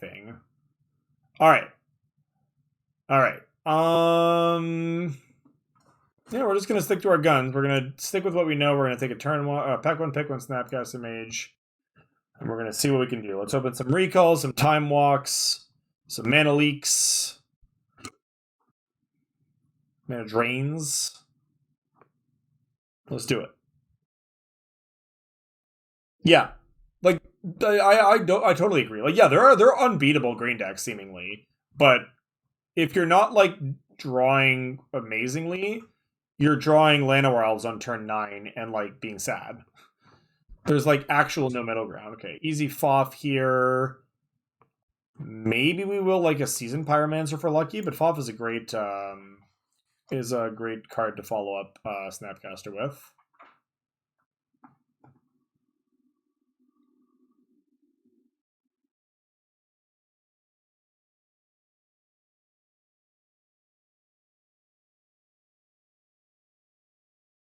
thing. Alright. Alright. Yeah, we're just going to stick to our guns. We're going to stick with what we know. We're going to take a turn one, pack one, pick one, Snapcaster Mage. And we're going to see what we can do. Let's open some recalls, some time walks, some mana leaks, mana drains. Let's do it. Yeah. Like, I totally agree. Like, yeah, there are unbeatable green decks, seemingly. But if you're not, like, drawing amazingly, you're drawing Llanowar Elves on turn 9 and, like, being sad. There's, like, actual no middle ground. Okay, easy Foff here. Maybe we will, like, a Seasoned Pyromancer for lucky, but Foff is a great card to follow up Snapcaster with.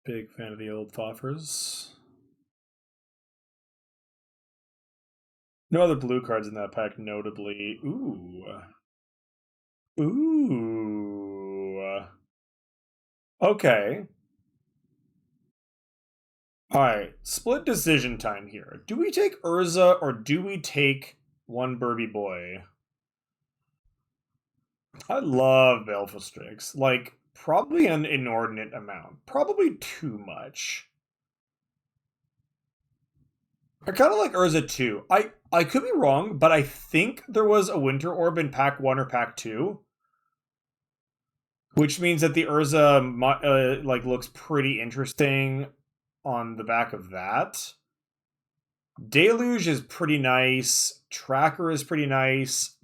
Big fan of the old Foffers. No other blue cards in that pack, notably. Ooh. Ooh. Okay. Alright, split decision time here. Do we take Urza or do we take one Burby Boy? I love Baleful Strix. Like, probably an inordinate amount. Probably too much. I kind of like Urza too. I could be wrong, but I think there was a Winter Orb in Pack 1 or Pack 2. Which means that the Urza like looks pretty interesting on the back of that. Deluge is pretty nice. Tracker is pretty nice.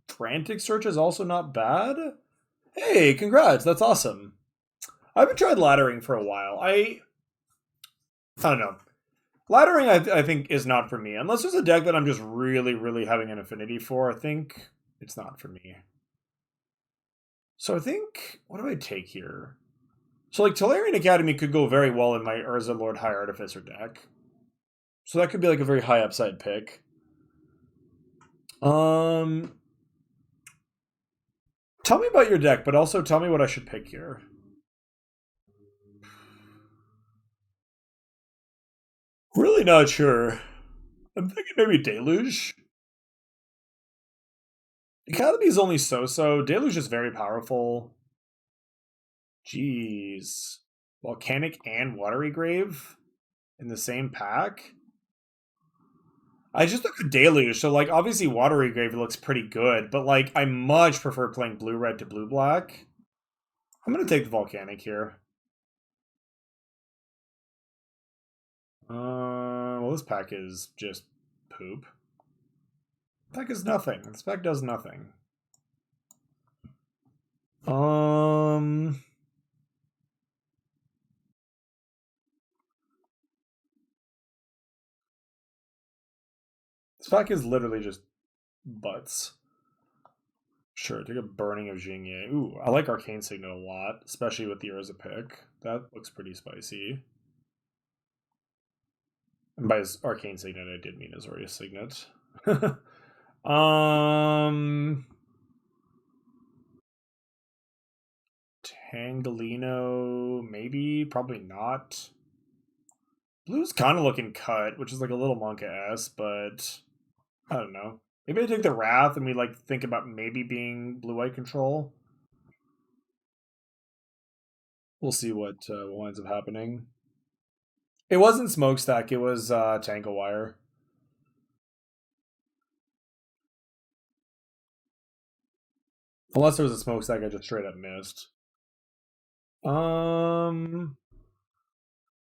Frantic Search is also not bad. Hey, congrats, that's awesome. I haven't tried laddering for a while. I don't know. Laddering, I think, is not for me. Unless there's a deck that I'm just really, really having an affinity for, I think it's not for me. So I think, what do I take here? So, like, Tolarian Academy could go very well in my Urza Lord High Artificer deck. So that could be, like, a very high upside pick. Tell me about your deck, but also tell me what I should pick here. Really not sure. I'm thinking maybe Deluge. Academy is only so-so. Deluge is very powerful. Jeez. Volcanic and Watery Grave in the same pack? I just look at Deluge, so, like, obviously Watery Grave looks pretty good, but, like, I much prefer playing blue-red to blue-black. I'm gonna take the Volcanic here. Well, this pack is just poop. This pack is nothing. This pack does nothing. This pack is literally just butts. Sure, take a Burning of Jingye. Ooh, I like Arcane Signet a lot, especially with the Urza pick. That looks pretty spicy. And by his Arcane Signet, I did mean Azorius Signet. Tangalino, maybe, probably not. Blue's kind of looking cut, which is like a little Monka-esque, but I don't know. Maybe I take the Wrath and we like think about maybe being blue-white control. We'll see what winds up happening. It wasn't Smokestack, it was Tanglewire. Unless there was a Smokestack I just straight up missed.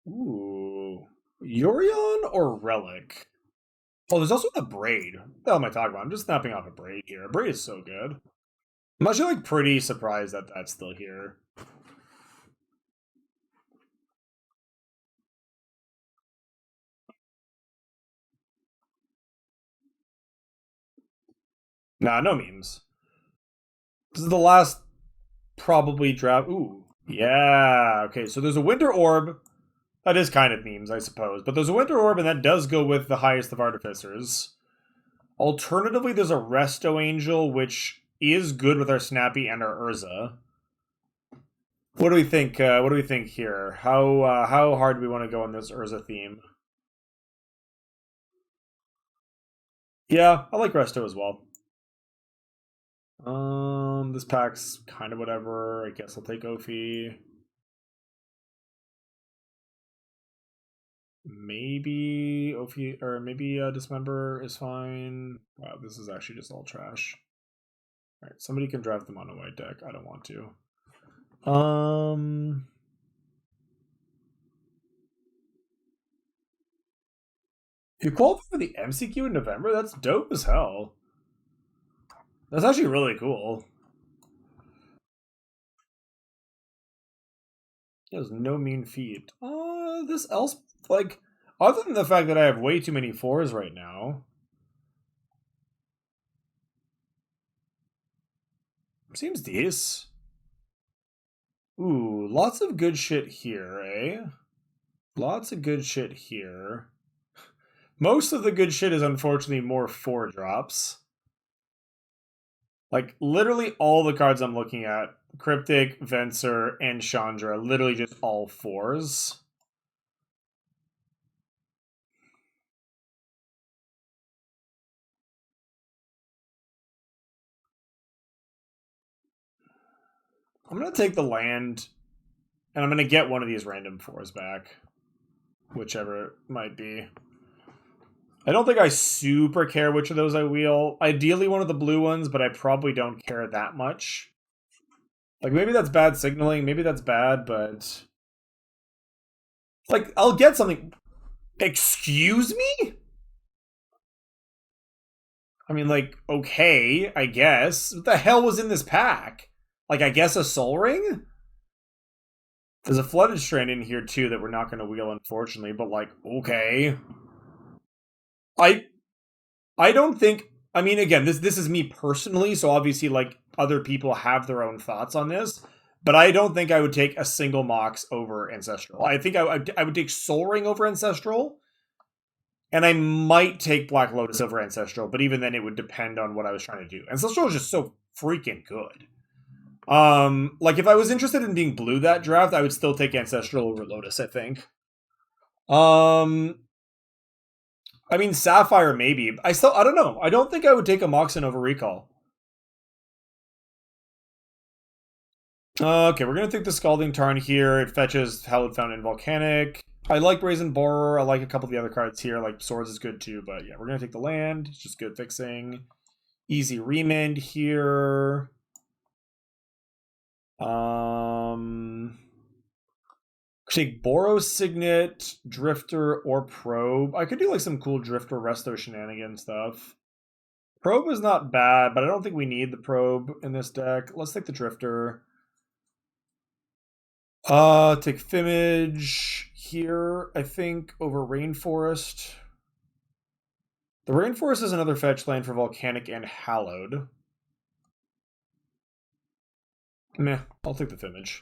Ooh. Yorion or Relic? Oh, there's also the Braid. What the hell am I talking about? I'm just snapping off a Braid here. A Braid is so good. I'm actually, like, pretty surprised that that's still here. Nah, no memes. This is the last probably draft. Ooh. Yeah. Okay, so there's a Winter Orb. That is kind of memes, I suppose. But there's a Winter Orb, and that does go with the highest of Artificers. Alternatively, there's a Resto Angel, which is good with our Snappy and our Urza. What do we think? What do we think here? How hard do we want to go on this Urza theme? Yeah, I like Resto as well. This pack's kind of whatever. I guess I'll take Ophi. Maybe Ophi, or maybe Dismember is fine. Wow, this is actually just all trash. Alright, somebody can drive them on a white deck. I don't want to. If you qualify for the MCQ in November, that's dope as hell. That's actually really cool. There's no mean feat. This else, like, other than the fact that I have way too many 4s right now. Seems decent. Ooh, lots of good shit here, eh? Lots of good shit here. Most of the good shit is unfortunately more 4 drops. Like, literally all the cards I'm looking at, Cryptic, Venser, and Chandra, literally just all 4s. I'm going to take the land, and I'm going to get one of these random 4s back. Whichever it might be. I don't think I super care which of those I wheel. Ideally one of the blue ones, but I probably don't care that much. Like, maybe that's bad signaling, maybe that's bad, but... Like, I'll get something... Excuse me? I mean, like, okay, I guess. What the hell was in this pack? Like, I guess a Soul Ring? There's a Flooded Strand in here, too, that we're not going to wheel, unfortunately, but, like, okay. I don't think... I mean, again, this is me personally, so obviously, like, other people have their own thoughts on this, but I don't think I would take a single Mox over Ancestral. I think I would take Soul Ring over Ancestral, and I might take Black Lotus over Ancestral, but even then it would depend on what I was trying to do. Ancestral is just so freaking good. Like, if I was interested in being blue that draft, I would still take Ancestral over Lotus, I think. I mean, Sapphire, maybe. I don't know. I don't think I would take a Moxen over Recall. Okay, we're going to take the Scalding Tarn here. It fetches Hallowed Fountain and Volcanic. I like Brazen Borer. I like a couple of the other cards here. Like, Swords is good too, but yeah, we're going to take the land. It's just good fixing. Easy Remand here. Take Boros Signet, Drifter, or Probe. I could do like some cool Drifter Resto shenanigan stuff. Probe is not bad, but I don't think we need the Probe in this deck. Let's take the Drifter. Take Fimage here, I think, over Rainforest. The Rainforest is another fetch land for Volcanic and Hallowed. Meh, I'll take the Fimage.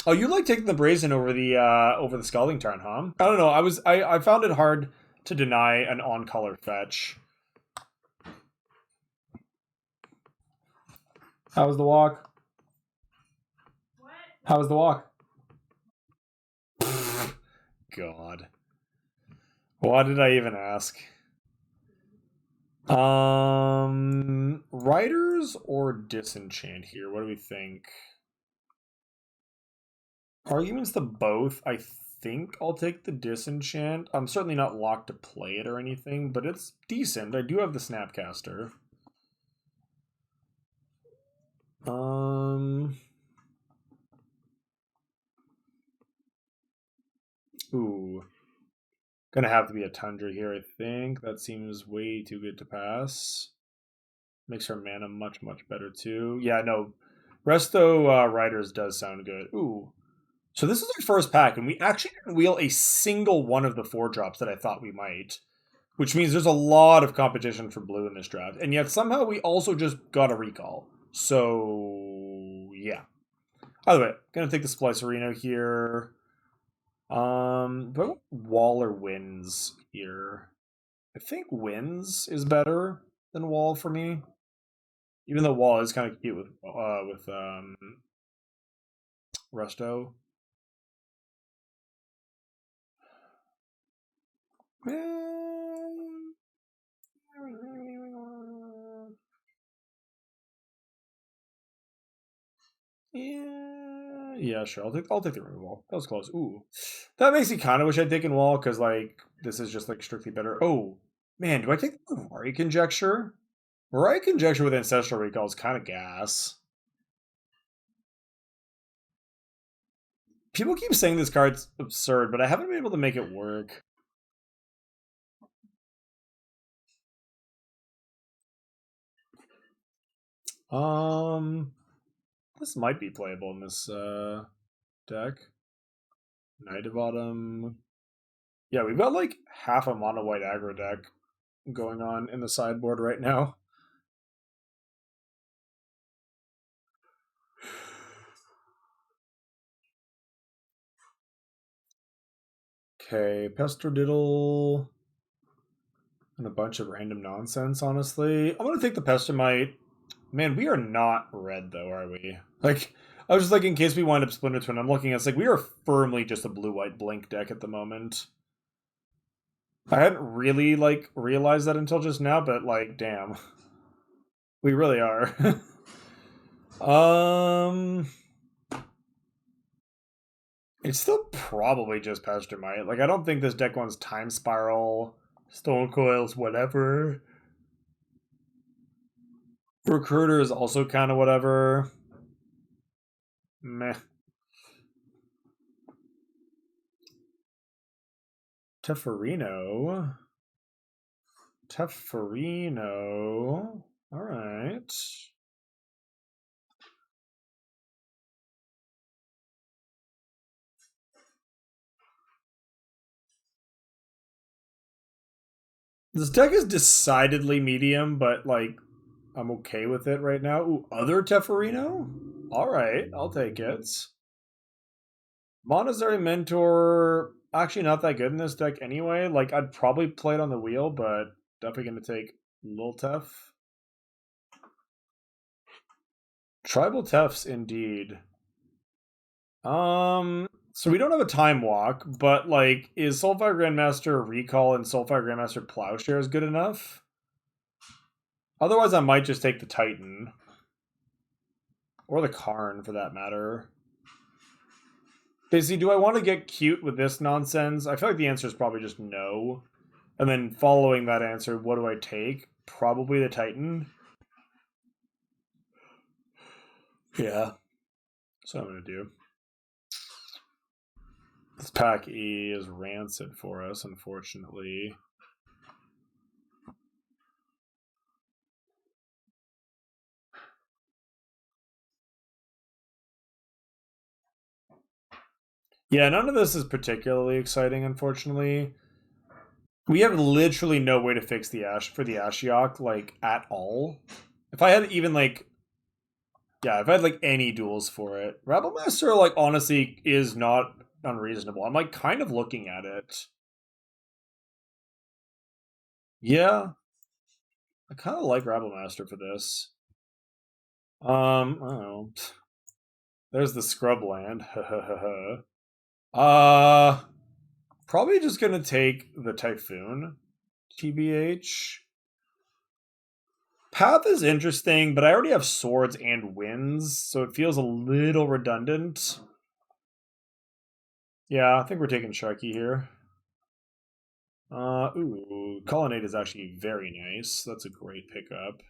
Oh, you like taking the Brazen over the Scalding Tarn, huh? I don't know. I found it hard to deny an on-color fetch. How was the walk? What? How was the walk? God. Why did I even ask? Riders or Disenchant here? What do we think? Arguments to both. I think I'll take the Disenchant. I'm certainly not locked to play it or anything, but it's decent. I do have the Snapcaster. Ooh. Gonna have to be a Tundra here, I think. That seems way too good to pass. Makes our mana much, much better, too. Yeah, no. Resto Riders does sound good. Ooh. So this is our first pack, and we actually didn't wheel a single one of the 4-drops that I thought we might. Which means there's a lot of competition for blue in this draft. And yet somehow we also just got a recall. So, yeah. By the way, gonna take the Splice Arena here. But wall or wins here? I think wins is better than wall for me. Even though wall is kind of cute with Resto. Yeah, sure. I'll take the removal. That was close. Ooh, that makes me kind of wish I'd taken wall because like this is just like strictly better. Oh man, do I take the Mariah conjecture? Mariah conjecture with ancestral recall is kind of gas. People keep saying this card's absurd, but I haven't been able to make it work. Um, this might be playable in this deck. Knight of Autumn. Yeah, we've got like half a mono white aggro deck going on in the sideboard right now. Okay, Pester Diddle. And a bunch of random nonsense, honestly. I'm gonna take the Pestamite. Man, we are not red though, are we? Like, I was just like, in case we wind up Splinter Twin, I'm looking at it's like we are firmly just a blue-white blink deck at the moment. I hadn't really like realized that until just now, but like, damn, we really are. um, it's still probably just Pestamite. Like, I don't think this deck wants Time Spiral, Stone Coils, whatever. Recruiter is also kind of whatever. Meh. Teferino. Teferino. All right. This deck is decidedly medium, but like I'm okay with it right now. Ooh, other Teferino? All right, I'll take it. Monastery Mentor, actually not that good in this deck anyway. Like I'd probably play it on the wheel, but definitely gonna take Lil Tef. Tribal Tefs indeed. So we don't have a time walk, but like, is Soulfire Grandmaster Recall and Soulfire Grandmaster Plowshares good enough? Otherwise, I might just take the Titan. Or the Karn, for that matter. Basically, do I want to get cute with this nonsense? I feel like the answer is probably just no. And then following that answer, what do I take? Probably the Titan. Yeah. That's what I'm going to do. This pack E is rancid for us, unfortunately. Yeah, none of this is particularly exciting, unfortunately. We have literally no way to fix the Ash for the Ashiok, like, at all. If I had even, like, yeah, if I had, like, any duels for it. Rabblemaster, like, honestly, is not unreasonable. I'm, like, kind of looking at it. Yeah. I kind of like Rabblemaster for this. I don't know. There's the Scrubland. Probably just gonna take the Typhoon. TBH. Path is interesting, but I already have swords and winds, so it feels a little redundant. Yeah, I think we're taking Sharky here. Ooh, Colonnade is actually very nice. That's a great pickup.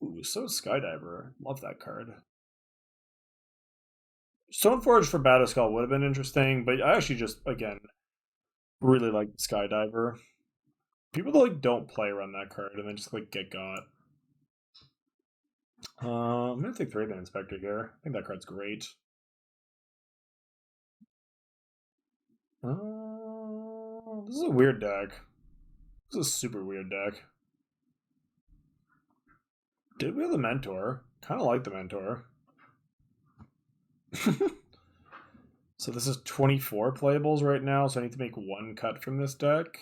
Ooh, so Skydiver. Love that card. Stoneforge for Batterskull would have been interesting, but I actually just, again, really like Skydiver. People that like don't play around that card and then just like get got. I'm gonna take Raven Inspector here. I think that card's great. This is a weird deck. This is a super weird deck. Did we have the Mentor? Kind of like the Mentor. This So this is 24 playables right now, so I need to make one cut from this deck.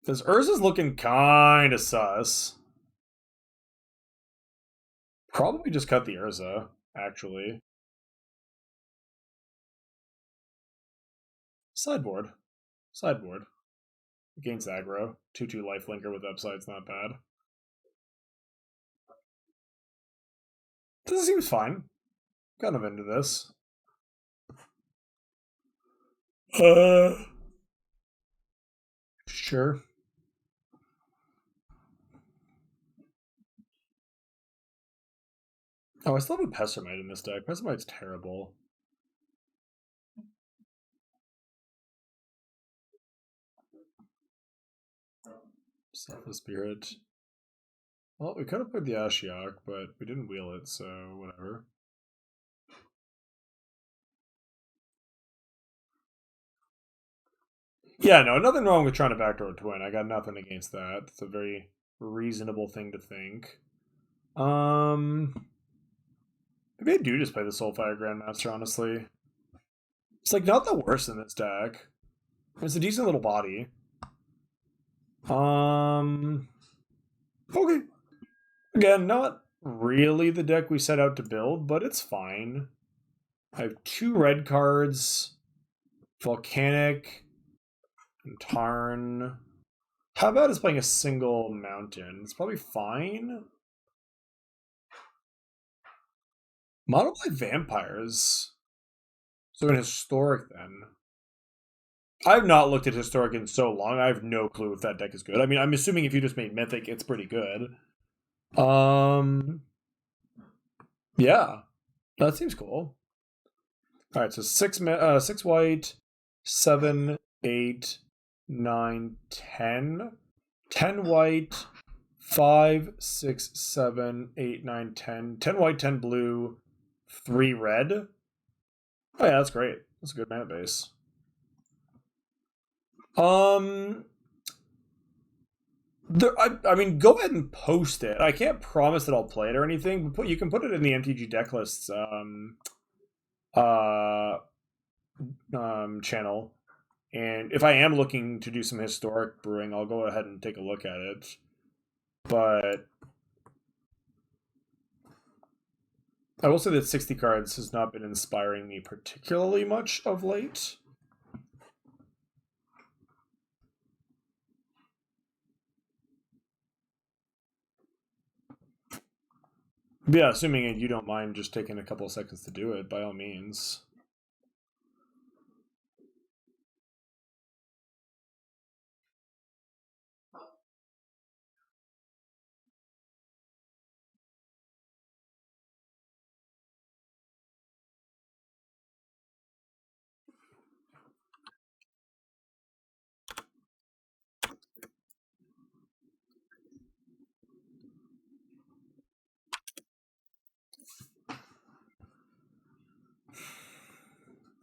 This Urza's looking kind of sus. Probably just cut the Urza, actually. Sideboard. Sideboard. Gains aggro. 2-2 lifelinker with upside's not bad. This seems fine. Kind of into this. Sure. Oh, I still have a Pessimite in this deck. Pessimite's terrible. Selfless Spirit. Well, we could have played the Ashiok, but we didn't wheel it, so whatever. Yeah, no, nothing wrong with trying to backdoor twin. I got nothing against that. It's a very reasonable thing to think. Maybe I do just play the Soulfire Grandmaster, honestly. It's like not the worst in this deck. It's a decent little body. Okay. Again, not really the deck we set out to build, but it's fine. I have 2 red cards. Volcanic and Tarn. How about is playing a single mountain? It's probably fine. Mono play vampires. So in historic then. I've not looked at historic in so long. I have no clue if that deck is good. I mean, I'm assuming if you just made mythic, it's pretty good. Yeah, that seems cool. All right, so 6 white, 7, 8, 9, 10. 10 white, 5, 6, 7, 8, 9, 10. 10 white, 10 blue, 3 red. Oh yeah, that's great. That's a good mana base. I mean, go ahead and post it. I can't promise that I'll play it or anything, but you can put it in the MTG deck lists channel. And if I am looking to do some historic brewing, I'll go ahead and take a look at it. But I will say that 60 cards has not been inspiring me particularly much of late. But yeah, assuming you don't mind just taking a couple of seconds to do it, by all means.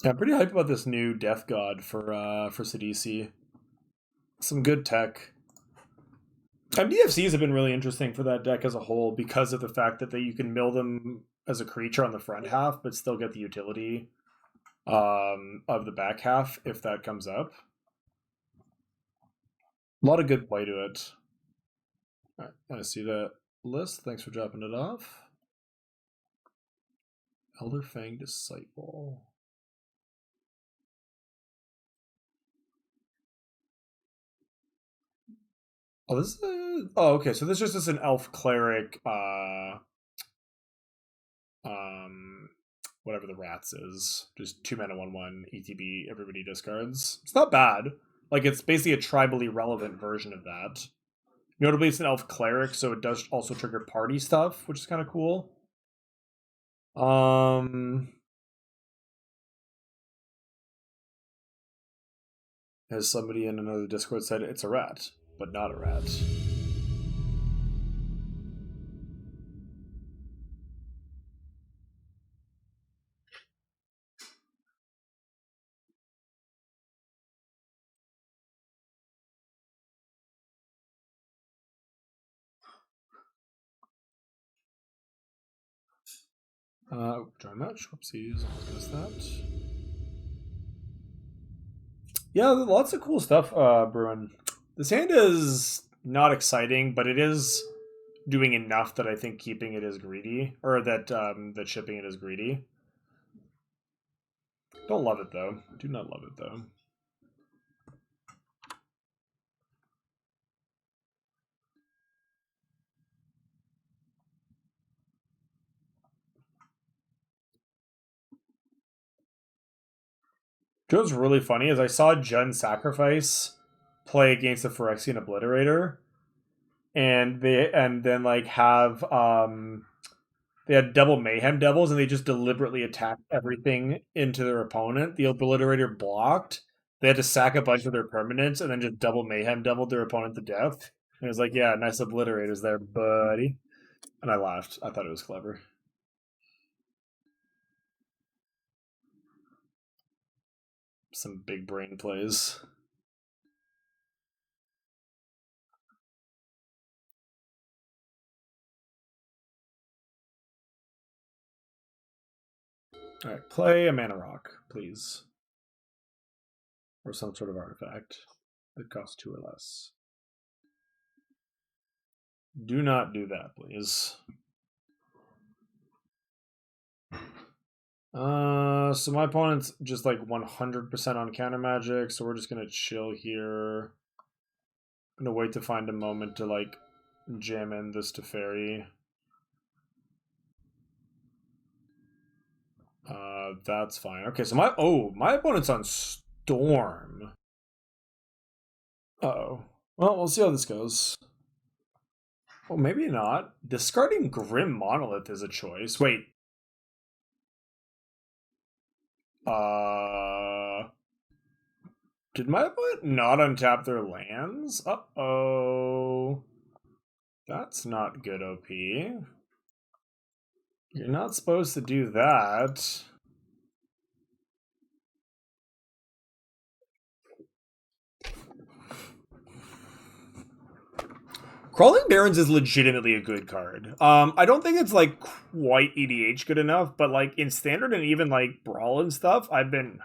Yeah, I'm pretty hyped about this new Death God for Sidisi. Some good tech. DFCs have been really interesting for that deck as a whole because of the fact that you can mill them as a creature on the front half, but still get the utility of the back half if that comes up. A lot of good play to it. All right, I see that list. Thanks for dropping it off. Elder Fang Disciple. Oh, this is okay. So this is just an elf cleric, whatever the rats is. Just 2 mana, 1/1 ETB. Everybody discards. It's not bad. Like it's basically a tribally relevant version of that. Notably, it's an elf cleric, so it does also trigger party stuff, which is kind of cool. As somebody in another Discord said, it's a rat, but not a rat. Join match. Whoopsies, almost missed that. Yeah, lots of cool stuff brewing. This hand is not exciting, but it is doing enough that I think keeping it is greedy, or that shipping it is greedy. Don't love it though. Do not love it though. What's really funny is I saw Jun Sacrifice play against the Phyrexian Obliterator, and then like have they had double Mayhem Devils, and they just deliberately attacked everything into their opponent. The Obliterator blocked. They had to sack a bunch of their permanents, and then just double Mayhem Deviled their opponent to death. And it was like, yeah, nice Obliterators there, buddy. And I laughed. I thought it was clever. Some big brain plays. All right, play a mana rock, please, or some sort of artifact that costs 2 or less. Do not do that, please. So my opponent's just like 100% on counter magic, so we're just gonna chill here. I'm gonna wait to find a moment to like jam in this Teferi. That's fine. Okay, so my opponent's on Storm. Uh-oh. Well, we'll see how this goes. Well, maybe not. Discarding Grim Monolith is a choice. Wait. Did my opponent not untap their lands? Uh-oh. That's not good, OP. You're not supposed to do that. Crawling Barrens is legitimately a good card. I don't think it's like quite EDH good enough, but like in standard and even like Brawl and stuff, I've been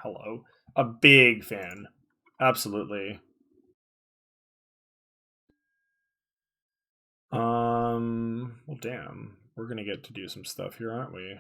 a big fan. Absolutely. Well, damn, we're gonna get to do some stuff here, aren't we?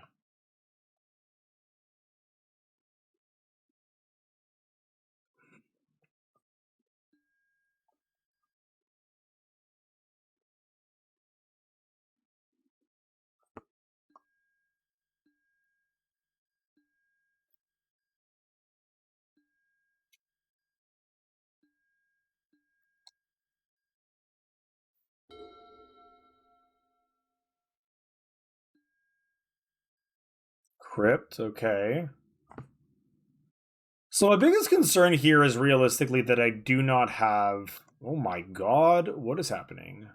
Crypt, okay. So my biggest concern here is realistically that I do not have. Oh my god, what is happening?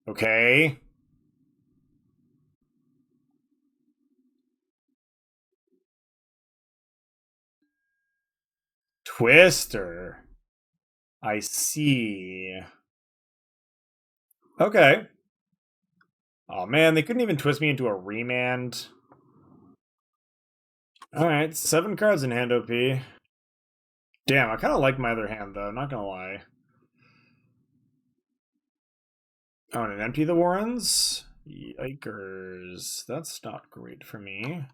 Okay. Twister. I see. Okay. Oh man, they couldn't even twist me into a remand. Alright, 7 cards in hand, OP. Damn, I kind of like my other hand, though, not gonna lie. Oh, and empty the Warrens? Yikers. That's not great for me.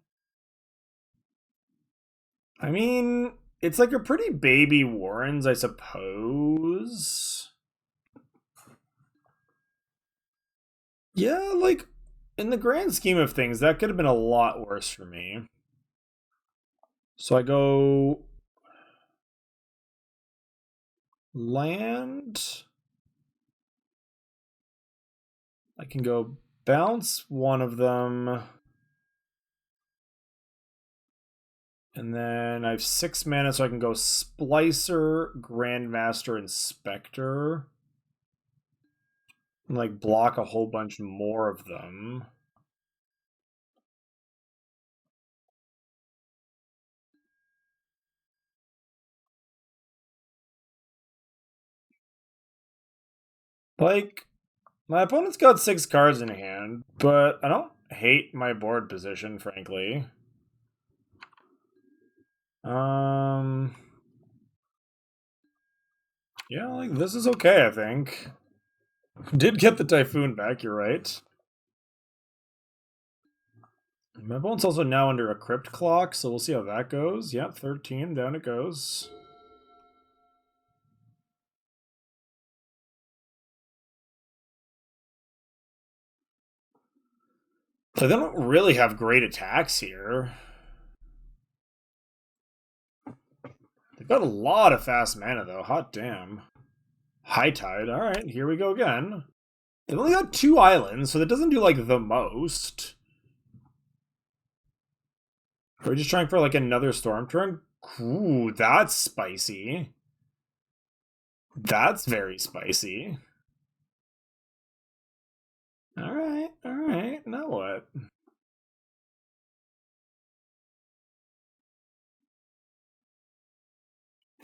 I mean, it's like a pretty baby Warrens, I suppose. Yeah, like, in the grand scheme of things, that could have been a lot worse for me. So I go land. I can go bounce one of them. And then I have 6 mana, so I can go Splicer, Grandmaster, and Spectre. And like block a whole bunch more of them. Like, my opponent's got 6 cards in hand, but I don't hate my board position, frankly. Yeah, like this is okay, I think. Did get the Typhoon back, you're right. My opponent's also now under a Crypt Clock, so we'll see how that goes. Yep, 13, down it goes. So they don't really have great attacks here. They've got a lot of fast mana, though. Hot damn. High Tide. Alright, here we go again. They've only got 2 islands, so that doesn't do, like, the most. Are we just trying for, like, another Storm turn? Ooh, that's spicy. That's very spicy. Alright, alright. Now what?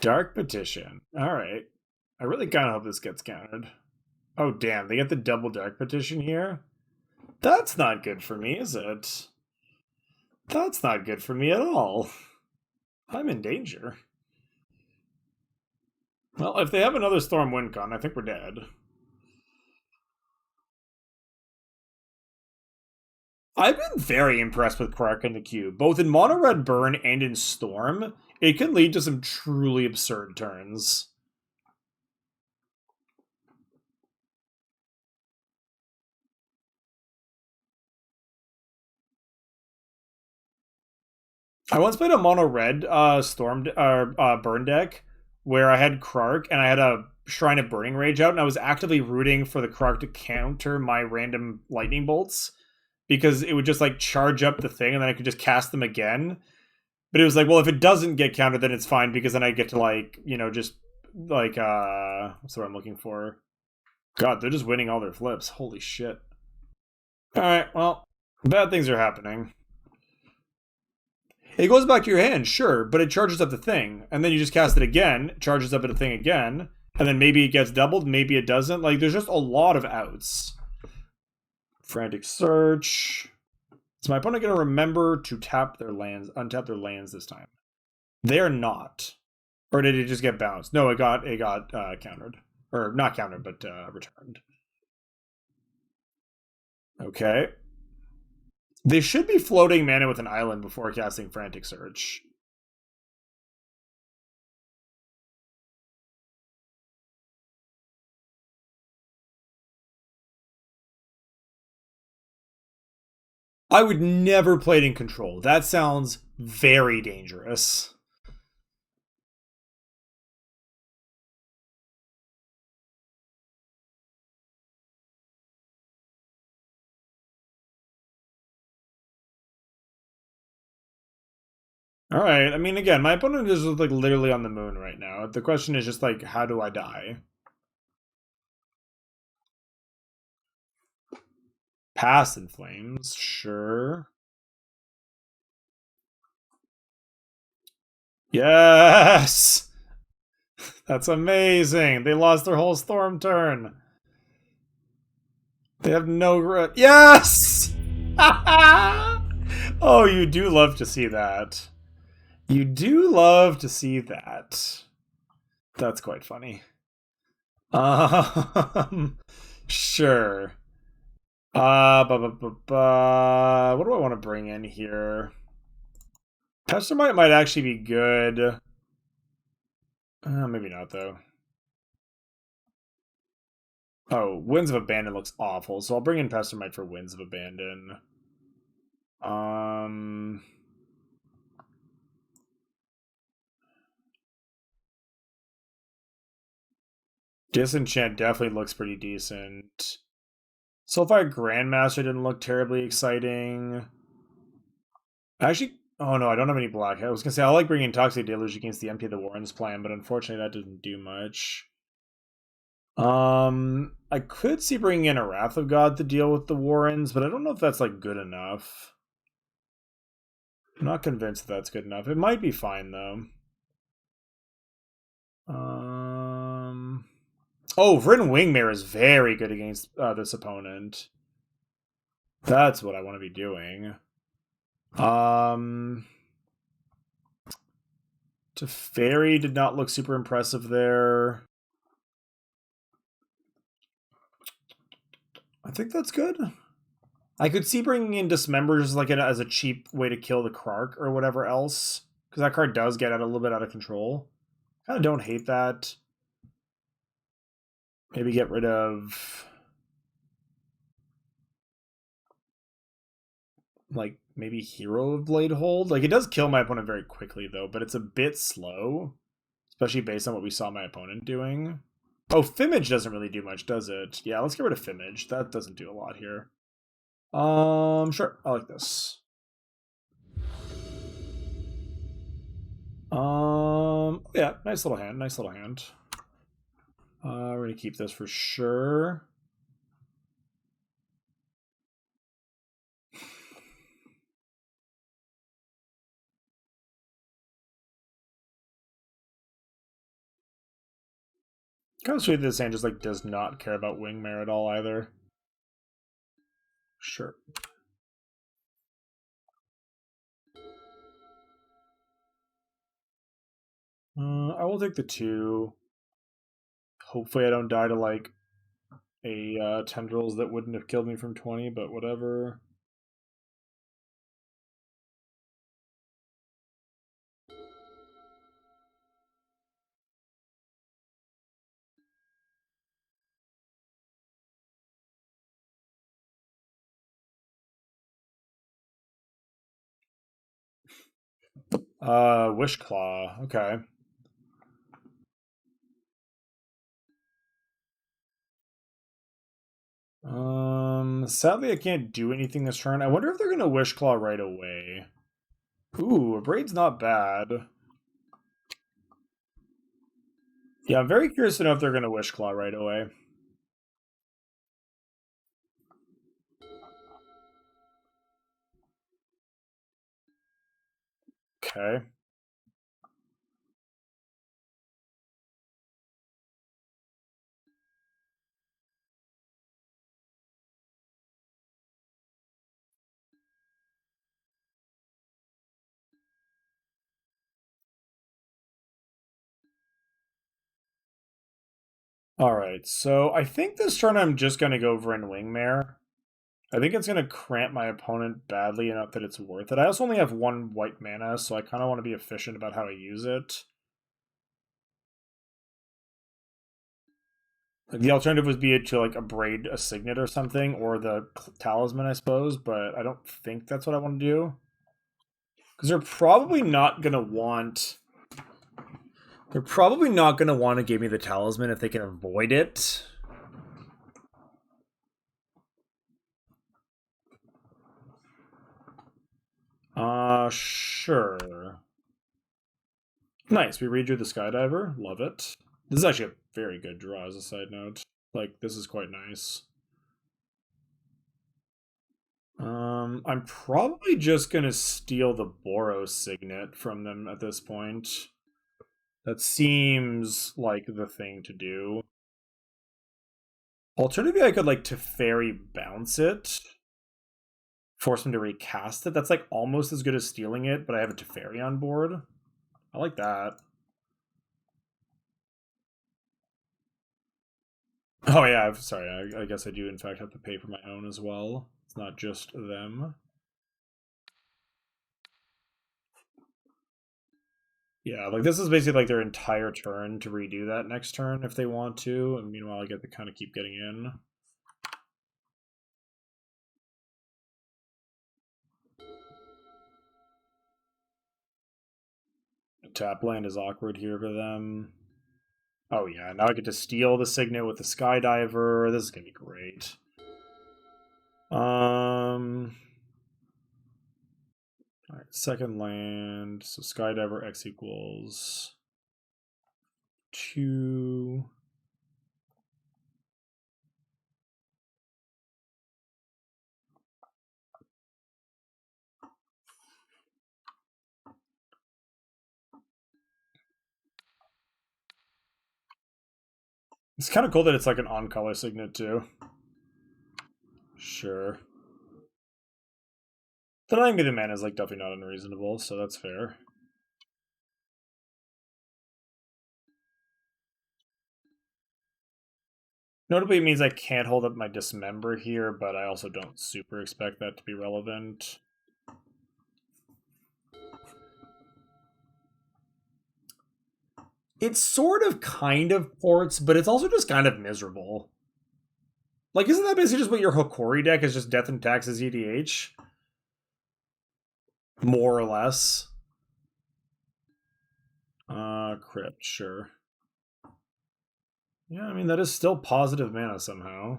Dark Petition. Alright. I really kind of hope this gets countered. Oh, damn. They get the double Dark Petition here? That's not good for me, is it? That's not good for me at all. I'm in danger. Well, if they have another Storm Windcon, I think we're dead. I've been very impressed with Krark in the cube, both in Mono Red Burn and in Storm. It can lead to some truly absurd turns. I once played a Mono Red Burn deck where I had Krark and I had a Shrine of Burning Rage out, and I was actively rooting for the Krark to counter my random lightning bolts because it would just like charge up the thing and then I could just cast them again. But it was like, well, if it doesn't get countered, then it's fine because then I get to like, just like what's what I'm looking for? God, they're just winning all their flips. Holy shit. Alright, well, bad things are happening. It goes back to your hand, sure, but it charges up the thing, and then you just cast it again, charges up the thing again, and then maybe it gets doubled, maybe it doesn't. Like, there's just a lot of outs. Frantic Search. Is my opponent going to remember to untap their lands this time? They are not. Or did it just get bounced? No, it got countered. Or not countered, but returned. Okay. They should be floating mana with an island before casting Frantic Search. I would never play it in control. That sounds very dangerous. All right. I mean, again, my opponent is like literally on the moon right now. The question is just like, how do I die? Pass in Flames, sure. Yes! That's amazing. They lost their whole Storm turn. They have no... Yes! Oh, you do love to see that. You do love to see that. That's quite funny. Sure. What do I want to bring in here? Pestermite might actually be good. Maybe not, though. Oh, Winds of Abandon looks awful, so I'll bring in Pestermite for Winds of Abandon. Disenchant definitely looks pretty decent. Soulfire Grandmaster didn't look terribly exciting. Actually, oh no, I don't have any black. I was gonna say I like bringing Toxic Deluge against the Empty of the Warrens plan, but unfortunately that didn't do much. I could see bringing in a Wrath of God to deal with the Warrens, but I don't know if that's like good enough. I'm not convinced that that's good enough. It might be fine though. Oh, Vryn Wingmare is very good against this opponent. That's what I want to be doing. Teferi did not look super impressive there. I think that's good. I could see bringing in Dismembers like as a cheap way to kill the Krark or whatever else, because that card does get a little bit out of control. Kind of don't hate that. Maybe get rid of like maybe Hero of Blade Hold. Like it does kill my opponent very quickly though, but it's a bit slow, especially based on what we saw my opponent doing. Oh, Fimage doesn't really do much, does it? Yeah, let's get rid of Fimage. That doesn't do a lot here. Sure. I like this. Yeah, nice little hand. Nice little hand. We're gonna keep this for sure. Kind of sweet that this hand just like does not care about Wingmare at all either. Sure. I will take the 2. Hopefully I don't die to like a tendrils that wouldn't have killed me from 20, but whatever. Wish Claw. Okay. Sadly I can't do anything this turn. I wonder if they're gonna Wish Claw right away. Ooh, a Braid's not bad. Yeah, I'm very curious to know if they're gonna Wish Claw right away. Okay. Alright, so I think this turn I'm just gonna go Vryn Wingmare. I think it's gonna cramp my opponent badly enough that it's worth it. I also only have 1 white mana, so I kind of want to be efficient about how I use it. Like the alternative would be to like braid a signet or something, or the talisman, I suppose, but I don't think that's what I want to do. Because they're probably not gonna want. They're probably not gonna want to give me the talisman if they can avoid it. Sure. Nice. We redrew the skydiver. Love it. This is actually a very good draw as a side note. Like, this is quite nice. I'm probably just gonna steal the Boros signet from them at this point. That seems like the thing to do. Alternatively, I could like Teferi bounce it, force them to recast it. That's like almost as good as stealing it, but I have a Teferi on board. I like that. Oh yeah, sorry. I guess I do in fact have to pay for my own as well. It's not just them. Yeah, like this is basically like their entire turn to redo that next turn if they want to, and meanwhile I get to kind of keep getting in. Tap land is awkward here for them. Oh yeah, now I get to steal the signet with the skydiver. This is gonna be great. Alright, second land. So skydiver X equals 2. It's kind of cool that it's like an on-color signet too. Sure. Denying me the mana is like definitely not unreasonable, so that's fair. Notably, it means I can't hold up my Dismember here, but I also don't super expect that to be relevant. It's sort of kind of ports, but it's also just kind of miserable. Like, isn't that basically just what your Hokori deck is, just Death and Taxes EDH? More or less. Crypt, sure. Yeah, I mean, that is still positive mana somehow.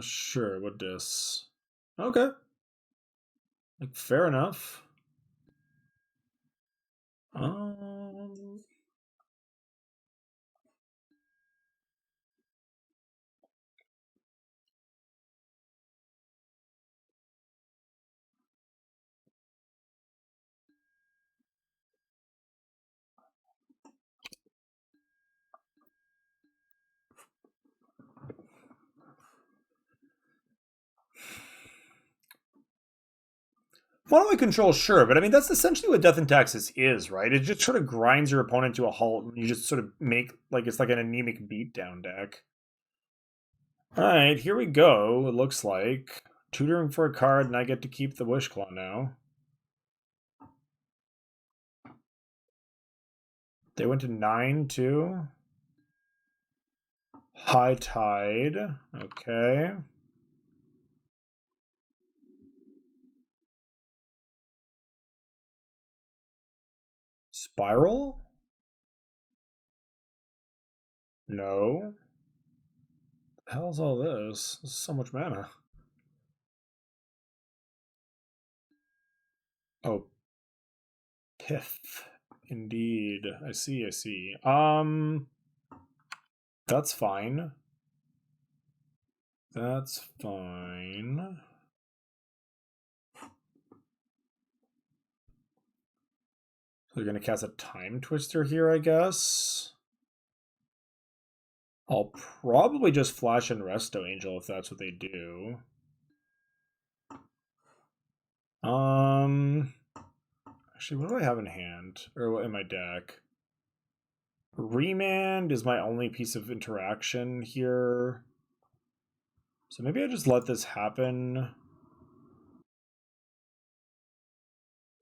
Sure, what dis? Okay. Like, fair enough. Um, Mono control, sure, but I mean that's essentially what Death and Taxes is, right? It just sort of grinds your opponent to a halt, and you just sort of make like it's like an anemic beatdown deck. All right, here we go. It looks like tutoring for a card, and I get to keep the Wish Claw now. They went to 9 too. High Tide. Okay. Spiral? No. The hell's all this? This is so much mana. Oh, Pith. Indeed. I see, I see. That's fine. That's fine. They're gonna cast a Time Twister here, I guess. I'll probably just flash and Resto Angel if that's what they do. Actually, what do I have in hand? Or in my deck? Remand is my only piece of interaction here. So maybe I just let this happen.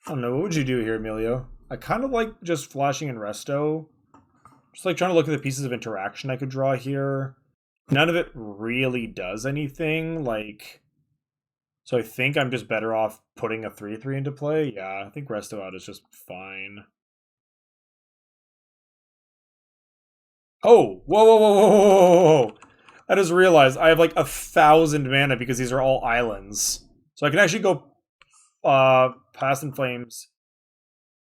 I don't know. What would you do here, Emilio? I kind of like just flashing in Resto. Just like trying to look at the pieces of interaction I could draw here. None of it really does anything. Like, so I think I'm just better off putting a 3/3 into play. Yeah, I think Resto out is just fine. Oh, whoa, whoa, whoa, whoa, whoa, whoa, whoa. I just realized I have like 1,000 mana because these are all islands. So I can actually go Past in Flames.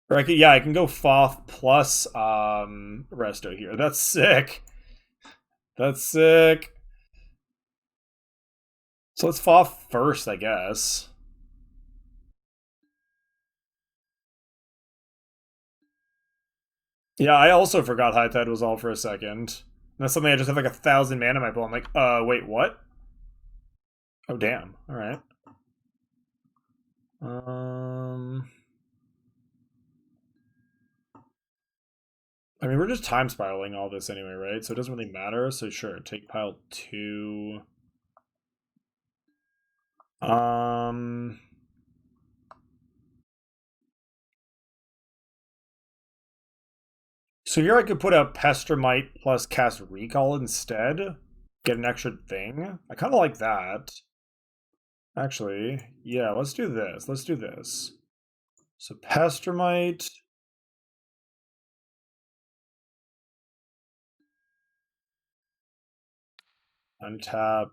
Or I could, yeah, I can go Foth plus Resto here. That's sick. That's sick. So let's Foth first, I guess. Yeah, I also forgot High Tide was all for a second. That's something I just have like 1,000 mana in my pool. I'm like, wait, what? Oh, damn. All right. I mean, we're just time spiraling all this anyway, right? So it doesn't really matter. So sure, take pile 2. Um, so here I could put a Pestermite plus cast Recall instead. Get an extra thing. I kind of like that. Actually, yeah, let's do this. Let's do this. So Pestermite. Untap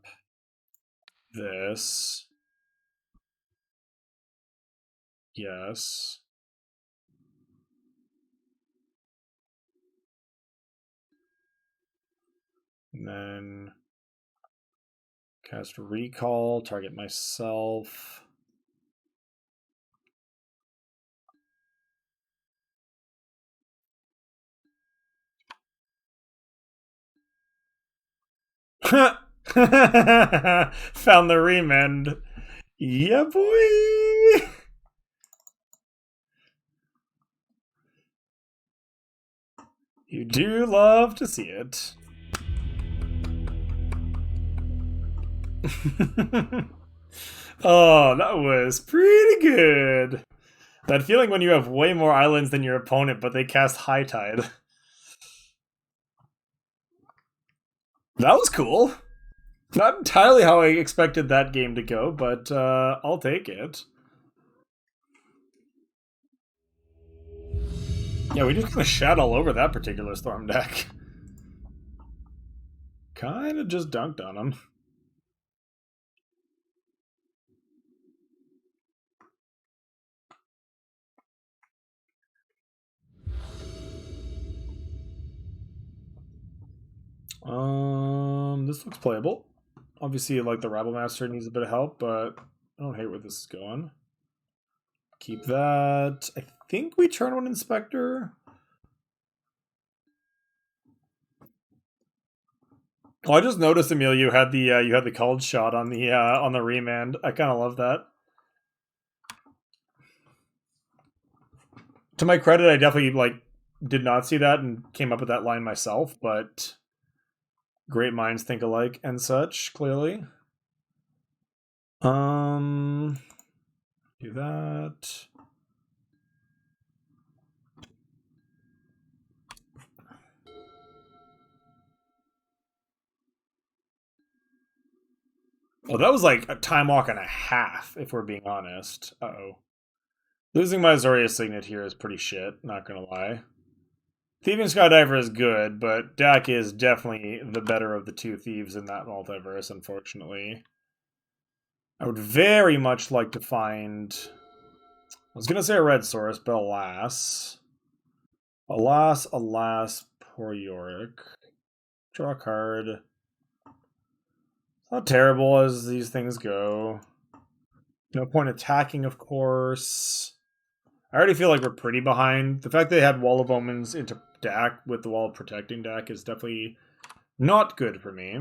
this. Yes. And then cast Recall, target myself. Found the remand. Yeah, boy! You do love to see it. Oh, that was pretty good. That feeling when you have way more islands than your opponent, but they cast High Tide. That was cool. Not entirely how I expected that game to go, but I'll take it. Yeah, we just kind of shat all over that particular Storm deck. Kind of just dunked on him. This looks playable. Obviously, like the Rabble Master needs a bit of help, but I don't hate where this is going. Keep that. I think we turn one Inspector. Oh, I just noticed, Emil, you had the called shot on the remand. I kind of love that. To my credit, I definitely did not see that and came up with that line myself, but great minds think alike and such, clearly. Do that. Oh, that was like a time walk and a half, if we're being honest. Uh-oh. Losing my Azorius Signet here is pretty shit, not gonna lie. Thieving Skydiver is good, but Dak is definitely the better of the two thieves in that multiverse, unfortunately. I would very much like to find... I was gonna say a red source, but alas. Alas, poor Yorick. Draw a card. Not terrible as these things go. No point attacking, of course. I already feel like we're pretty behind. The fact they had Wall of Omens into Dak with the Wall of Protecting Dak is definitely not good for me.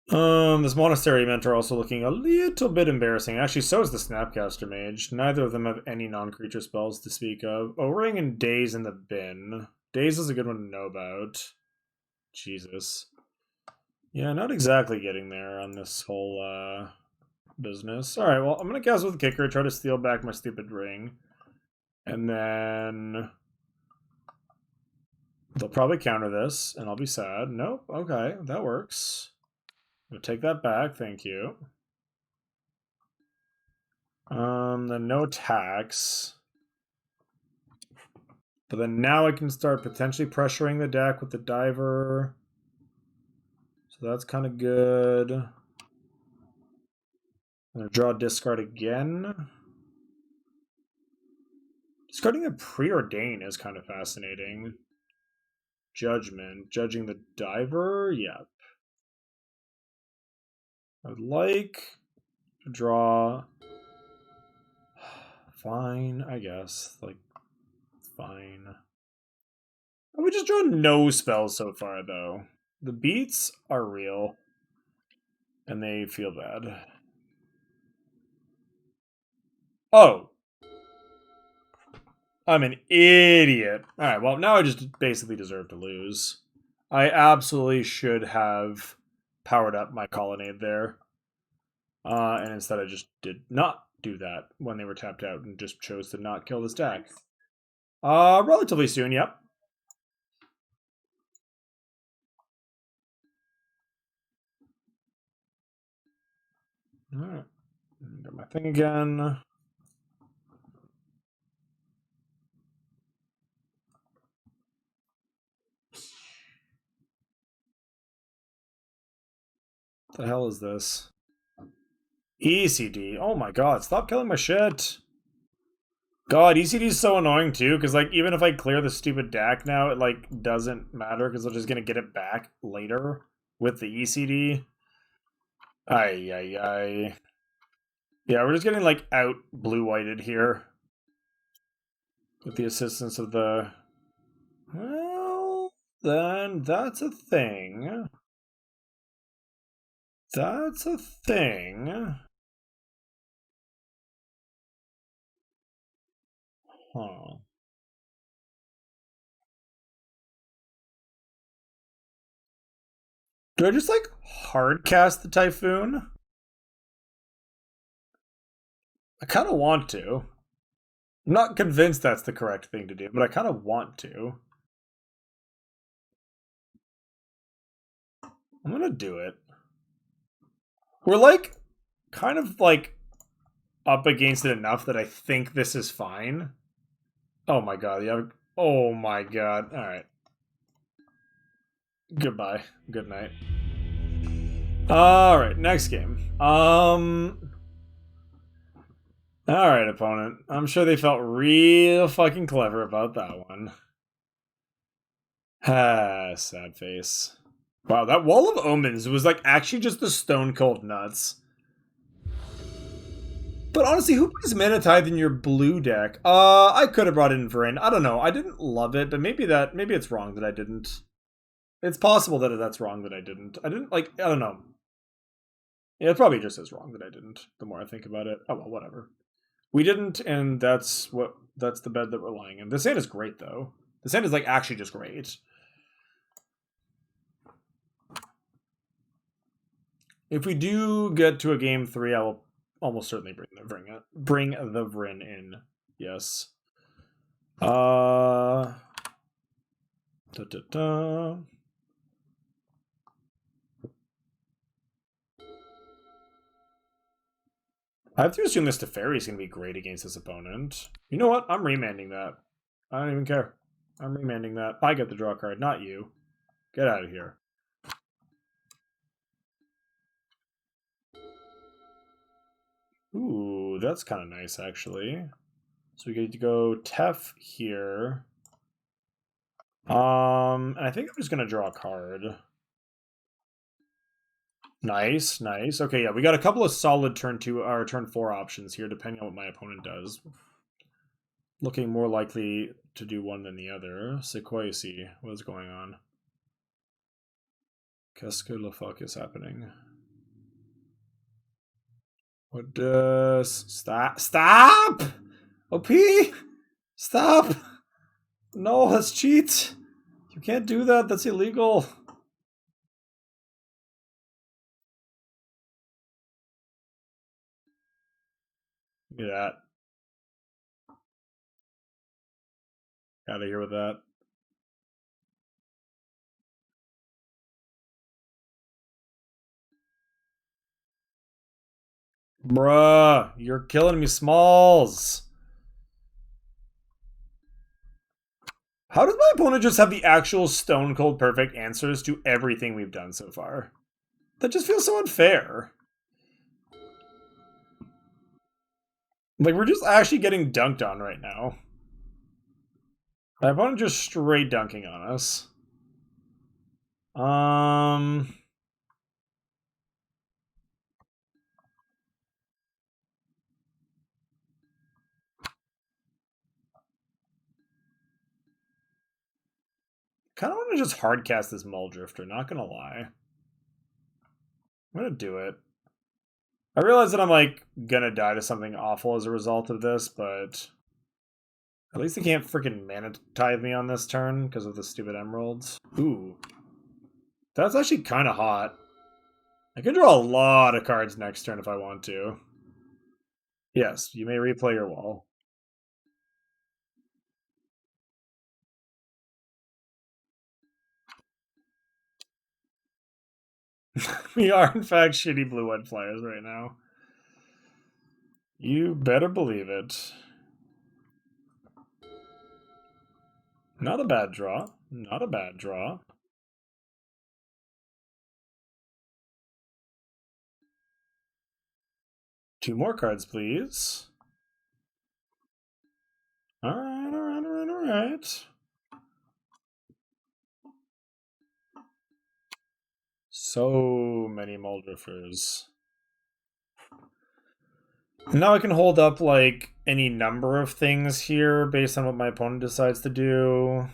This Monastery Mentor also looking a little bit embarrassing. Actually, so is the Snapcaster Mage. Neither of them have any non-creature spells to speak of. O-Ring and Daze in the bin. Daze is a good one to know about. Jesus. Yeah, not exactly getting there on this whole business. Alright, well, I'm gonna cast with Kicker, try to steal back my stupid ring. And then... they'll probably counter this, and I'll be sad. Nope, okay, that works. I'm gonna take that back, thank you. Then no attacks. But then now I can start potentially pressuring the deck with the Diver. So that's kind of good. I'm going to draw discard again. Discarding a Preordain is kind of fascinating. Judgment. Judging the Diver? Yep. I would like to draw... fine, I guess. Like, fine. We just draw no spells so far, though. The beats are real. And they feel bad. Oh! I'm an idiot. Alright, well, now I just basically deserve to lose. I absolutely should have powered up my Colonnade there. And instead I just did not do that when they were tapped out and just chose to not kill this deck. Relatively soon, yep. Alright. Got my thing again. What the hell is this? ECD. Oh my god, stop killing my shit. God, ECD is so annoying too, because like even if I clear the stupid DAC now, it like doesn't matter because I'm just gonna get it back later with the ECD. Ay ay ay. Yeah, we're just getting like out blue-whited here. With the assistance of the... well, then that's a thing. That's a thing. Huh. Do I just like hard cast the Typhoon? I kind of want to. I'm not convinced that's the correct thing to do, but I kind of want to. I'm gonna do it. We're like kind of like up against it enough that I think this is fine. Oh my god, yeah. Oh my god. Alright. Goodbye. Good night. Alright, next game. Alright, opponent. I'm sure they felt real fucking clever about that one. Ah, sad face. Wow, that Wall of Omens was like actually just the stone cold nuts. But honestly, who plays Mana Tithe in your blue deck? I could have brought in Vryn. I don't know. I didn't love it, but maybe it's wrong that I didn't. It's possible that that's wrong that I didn't. I didn't like. I don't know. Yeah, it's probably just as wrong that I didn't. The more I think about it, oh well, whatever. We didn't, and that's the bed that we're lying in. This hand is great though. This hand is like actually just great. If we do get to a game 3, I will almost certainly bring the Vryn in. Yes. Da, da, da. I have to assume this Teferi is going to be great against this opponent. You know what? I'm remanding that. I don't even care. I'm remanding that. I get the draw card, not you. Get out of here. Ooh, that's kind of nice, actually. So we get to go Tef here. And I think I'm just gonna draw a card. Nice, nice. Okay, yeah, we got a couple of solid turn 2 or turn 4 options here, depending on what my opponent does. Looking more likely to do one than the other. Sequoia, what is going on? Qu'est-ce que le fuck is happening? What does stop? OP? Stop! No, that's cheat. You can't do that. That's illegal. Look at that. Out of here with that. Bruh, you're killing me, Smalls. How does my opponent just have the actual stone cold perfect answers to everything we've done so far? That just feels so unfair. Like, we're just actually getting dunked on right now. My opponent just straight dunking on us. Kind of want to just hardcast this Muldrifter, not gonna lie. I'm gonna do it. I realize that I'm like gonna die to something awful as a result of this, but at least they can't freaking Mana Tithe me on this turn because of the stupid emeralds. Ooh. That's actually kind of hot. I can draw a lot of cards next turn if I want to. Yes, you may replay your wall. We are, in fact, shitty blue-white players right now. You better believe it. Not a bad draw. Not a bad draw. Two more cards, please. Alright, alright, alright, alright. So many Muldriffers. Now I can hold up, like, any number of things here based on what my opponent decides to do.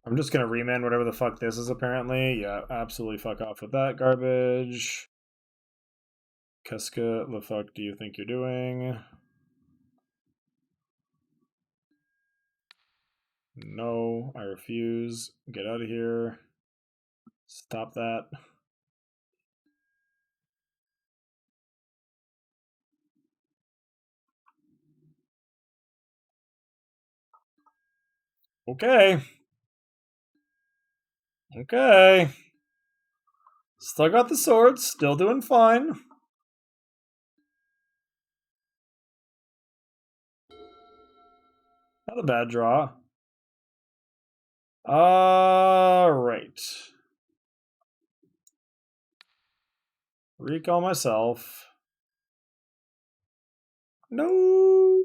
I'm just gonna remand whatever the fuck this is, apparently. Yeah, absolutely fuck off with that garbage. Qu'est-ce que le fuck do you think you're doing? No, I refuse. Get out of here. Stop that. Okay. Okay. Still got the swords. Still doing fine. Not a bad draw. Alright. Recall myself. No.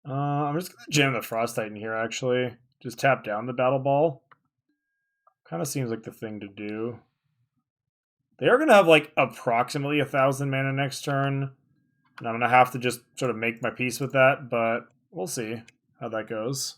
I'm just gonna jam the Frost Titan here, actually. Just tap down the Battle Ball. Kind of seems like the thing to do. They are gonna have like approximately 1,000 mana next turn. And I'm gonna have to just sort of make my peace with that, but we'll see how that goes.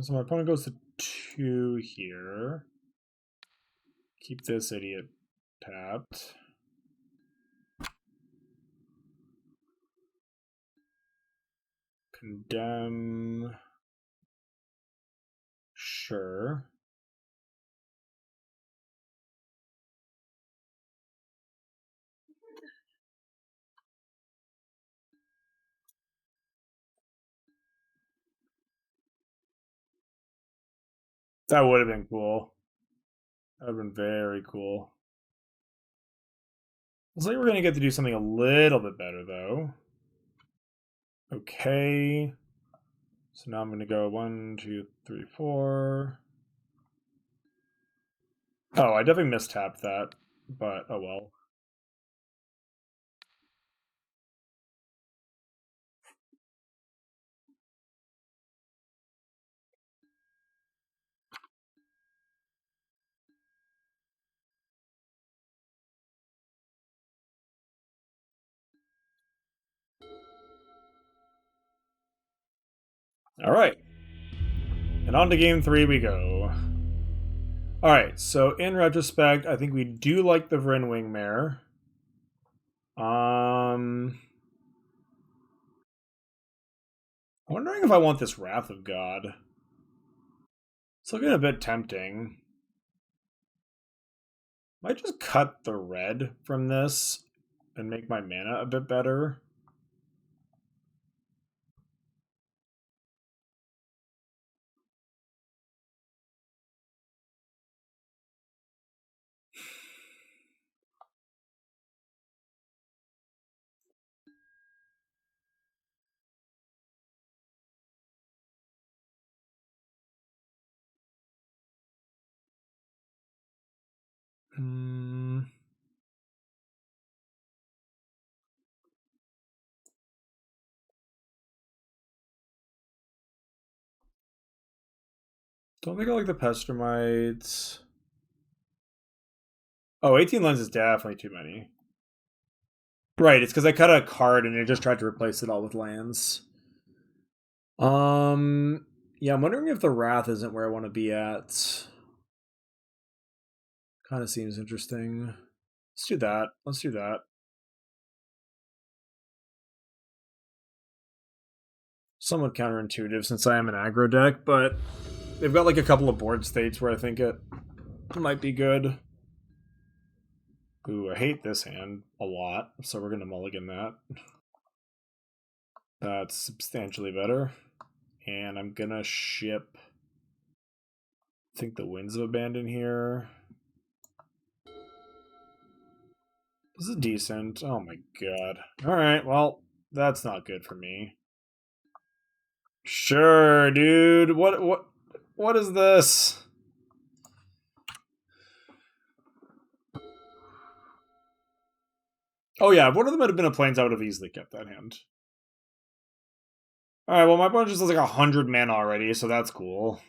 So my opponent goes to 2 here. Keep this idiot tapped. Condemn. Sure. That would have been cool. That would have been very cool. Looks like we're going to get to do something a little bit better, though. Okay. So now I'm going to go 1, 2, 3, 4. Oh, I definitely mistapped that, but oh well. All right. And on to game 3 we go. All right, so in retrospect, I think we do like the Vrinwing Mare. I'm wondering if I want this Wrath of God. It's looking a bit tempting. Might just cut the red from this and make my mana a bit better. Hmm. Don't think I like the Pestermites. Oh, 18 lens is definitely too many. Right, it's because I cut a card and it just tried to replace it all with lands. Yeah, I'm wondering if the Wrath isn't where I want to be at. Kind of seems interesting. Let's do that. Let's do that. Somewhat counterintuitive since I am an aggro deck, but they've got like a couple of board states where I think it might be good. Ooh, I hate this hand a lot, so we're going to mulligan that. That's substantially better. And I'm gonna ship, I think, the Winds of Abandon here. This is decent. Oh my god. Alright, well, that's not good for me. Sure, dude. What is this? Oh yeah, if one of them had been a plains, I would have easily kept that hand. Alright, well my opponent just has like 100 mana already, so that's cool.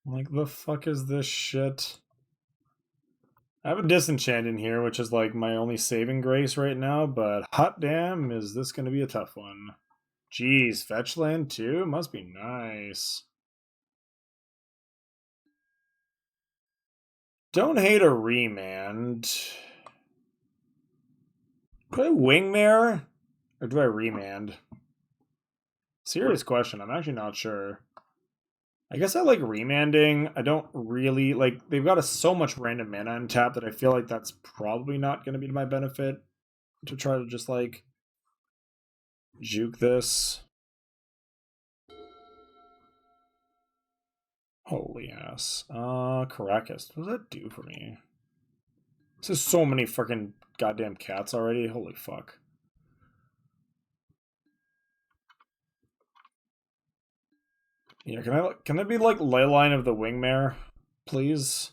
Like, the fuck is this shit? I have a disenchant in here, which is like my only saving grace right now, but hot damn, is this gonna be a tough one. Jeez, fetch land too? Must be nice. Don't hate a remand. Do I wingmare? Or do I remand? Serious question. I'm actually not sure. I guess I like remanding. I don't really like. They've got so much random mana in tap that I feel like that's probably not going to be to my benefit to try to just like juke this. Holy ass. Caracas. What does that do for me? This is so many freaking goddamn cats already. Holy fuck. Yeah, can I be like Leyline of the Wingmare, please?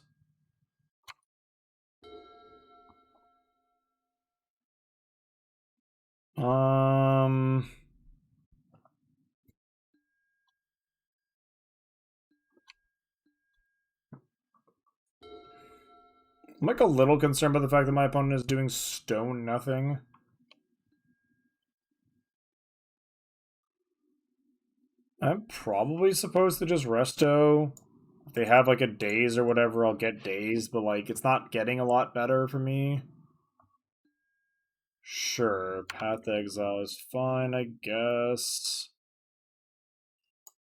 Um, I'm like a little concerned by the fact that my opponent is doing stone nothing. I'm probably supposed to just resto. If they have like a daze or whatever, I'll get dazed, but like it's not getting a lot better for me. Sure, Path to Exile is fine, I guess.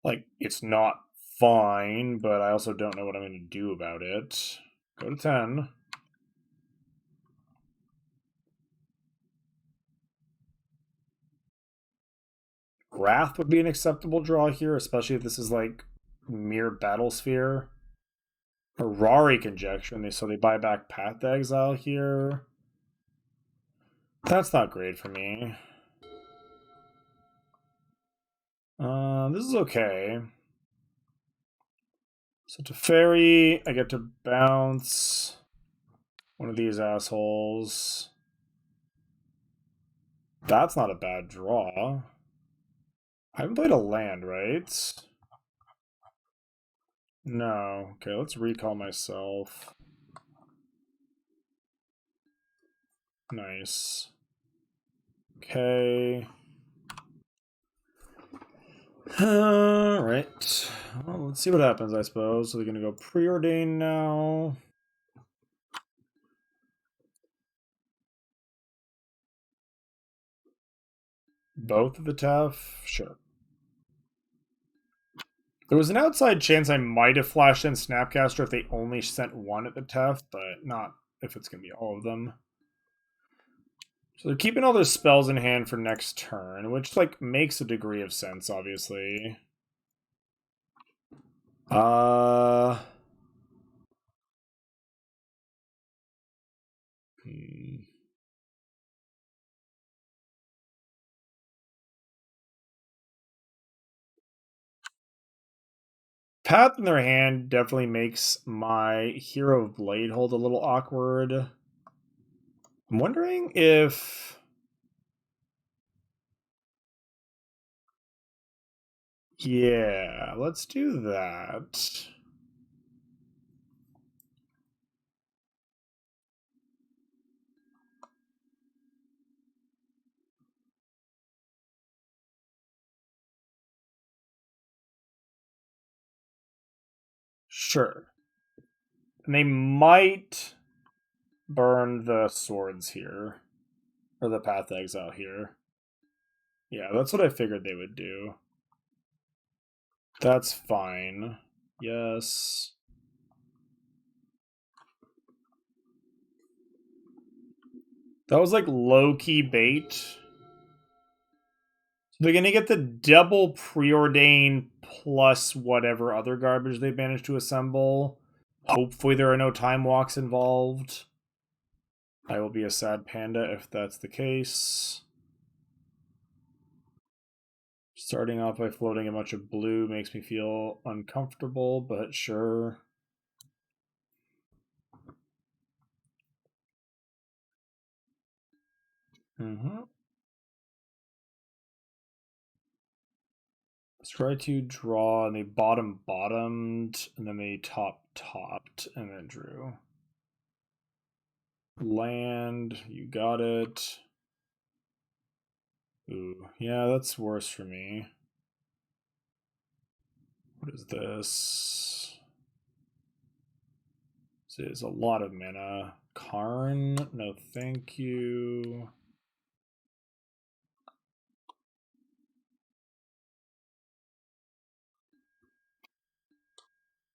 Like, it's not fine, but I also don't know what I'm going to do about it. Go to 10. Wrath would be an acceptable draw here, especially if this is like mere Battlesphere. Rari Conjecture, and so they buy back Path to Exile here. That's not great for me. This is okay. So Teferi, I get to bounce one of these assholes. That's not a bad draw. I haven't played a land, right? No. Okay, let's recall myself. Nice. Okay. Alright. Well, let's see what happens, I suppose. So they're going to go preordain now. Both of the TAF? Sure. There was an outside chance I might have flashed in Snapcaster if they only sent one at the TAF, but not if it's going to be all of them. So they're keeping all their spells in hand for next turn, which, like, makes a degree of sense, obviously. Hmm. Path in their hand definitely makes my Hero of Blade hold a little awkward. I'm wondering if... Yeah, let's do that. Sure. And they might burn the swords here. Or the Path to Exile here. Yeah, that's what I figured they would do. That's fine. Yes. That was like low-key bait. So they're going to get the double preordain plus whatever other garbage they managed to assemble. Hopefully there are no time walks involved. I will be a sad panda if that's the case. Starting off by floating a bunch of blue makes me feel uncomfortable, but sure. Try to draw, and they bottomed, and then they topped, and then drew. Land, you got it. Ooh, yeah, that's worse for me. What is this? This is a lot of mana. Karn, no thank you.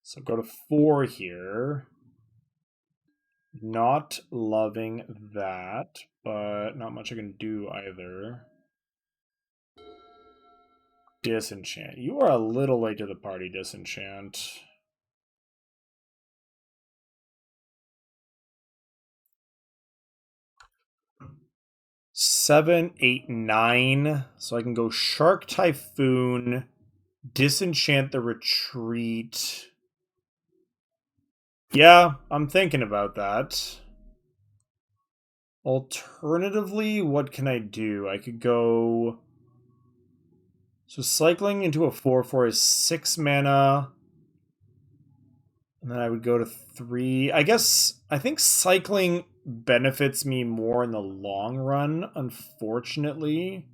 So go to 4 here. Not loving that, but not much I can do either. Disenchant. You are a little late to the party, Disenchant. Seven, 8, 9. So I can go Shark Typhoon, Disenchant the Retreat. Yeah, I'm thinking about that. Alternatively, what can I do? I could go... So cycling into a 4/4 is 6 mana. And then I would go to 3. I think cycling benefits me more in the long run, unfortunately.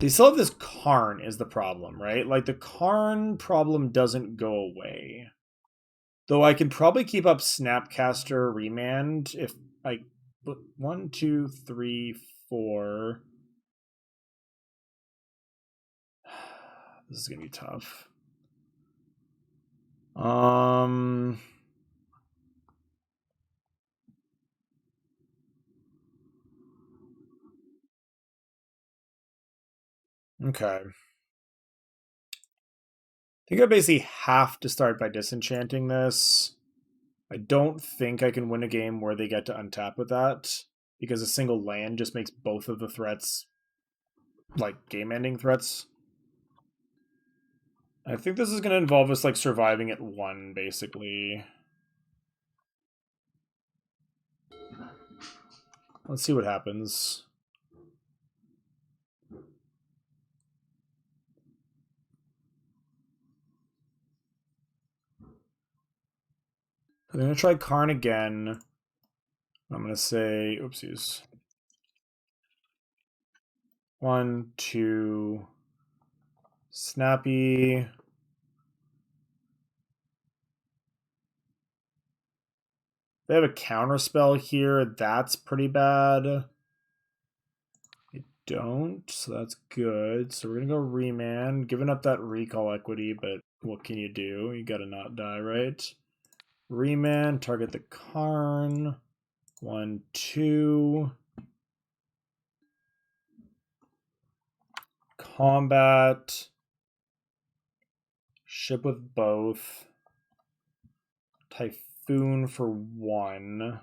They still have this Karn is the problem, right? Like, the Karn problem doesn't go away. Though I can probably keep up Snapcaster Remand if I... 1, 2, 3, 4... This is gonna be tough. Okay. I think I basically have to start by disenchanting this. I don't think I can win a game where they get to untap with that, because a single land just makes both of the threats like game-ending threats. I think this is going to involve us like surviving at 1, basically. Let's see what happens. I'm going to try Karn again. I'm going to say, oopsies. 1, 2, Snappy. They have a counterspell here. That's pretty bad. They don't, so that's good. So we're going to go Remand. Giving up that recall equity, but what can you do? You got to not die, right? Remand, target the Karn. 1, 2. Combat. Ship with both. Typhoon for 1.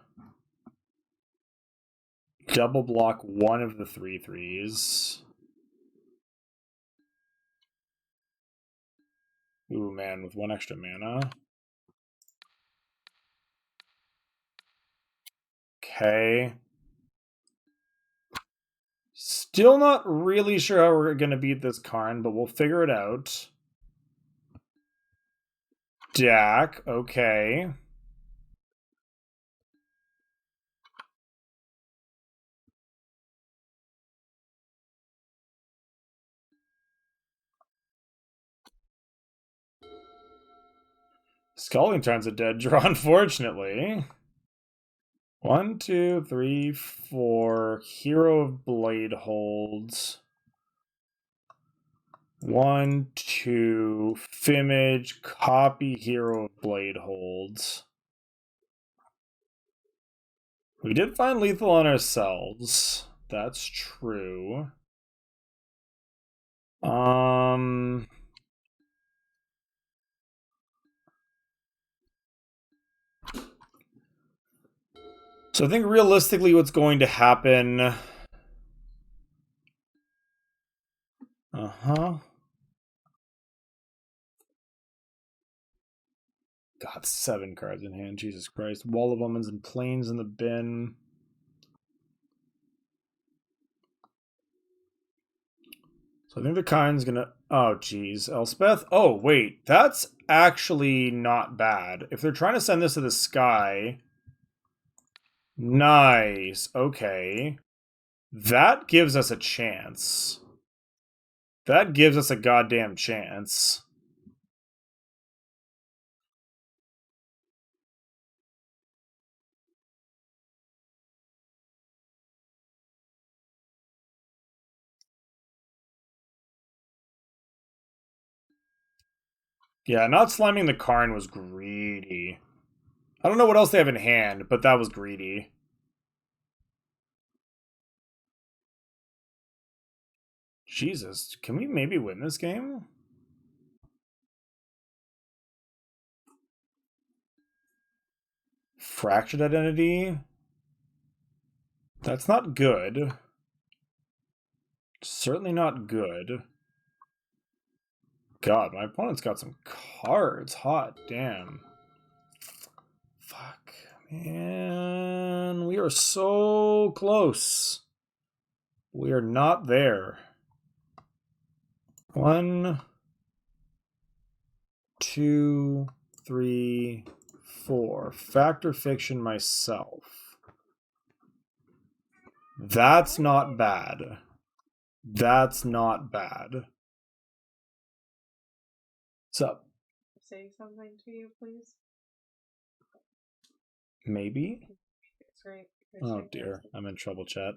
Double block 1 of the 3/3s. Ooh, man, with 1 extra mana. Okay. Still not really sure how we're going to beat this Karn, but we'll figure it out. Dak, okay. Scalding Tarn's a dead draw, unfortunately. 1, 2, 3, 4. Hero of Blade holds. 1, 2. Fimage, copy Hero of Blade holds. We did find lethal on ourselves. That's true. So I think realistically what's going to happen... Uh-huh. God, 7 cards in hand. Jesus Christ. Wall of Omens and Plains in the bin. So I think the kind's gonna... Oh, geez. Elspeth? Oh, wait. That's actually not bad. If they're trying to send this to the sky... Nice. Okay. That gives us a chance. That gives us a goddamn chance. Yeah, not slamming the Karn was greedy. I don't know what else they have in hand, but that was greedy. Jesus, can we maybe win this game? Fractured identity? That's not good. Certainly not good. God, my opponent's got some cards. Hot damn. Fuck. Man, we are so close. We are not there. 1, 2, 3, 4. Fact or fiction myself. That's not bad. That's not bad. What's up? Say something to you, please. Maybe? It's right. Oh dear, I'm in trouble, chat.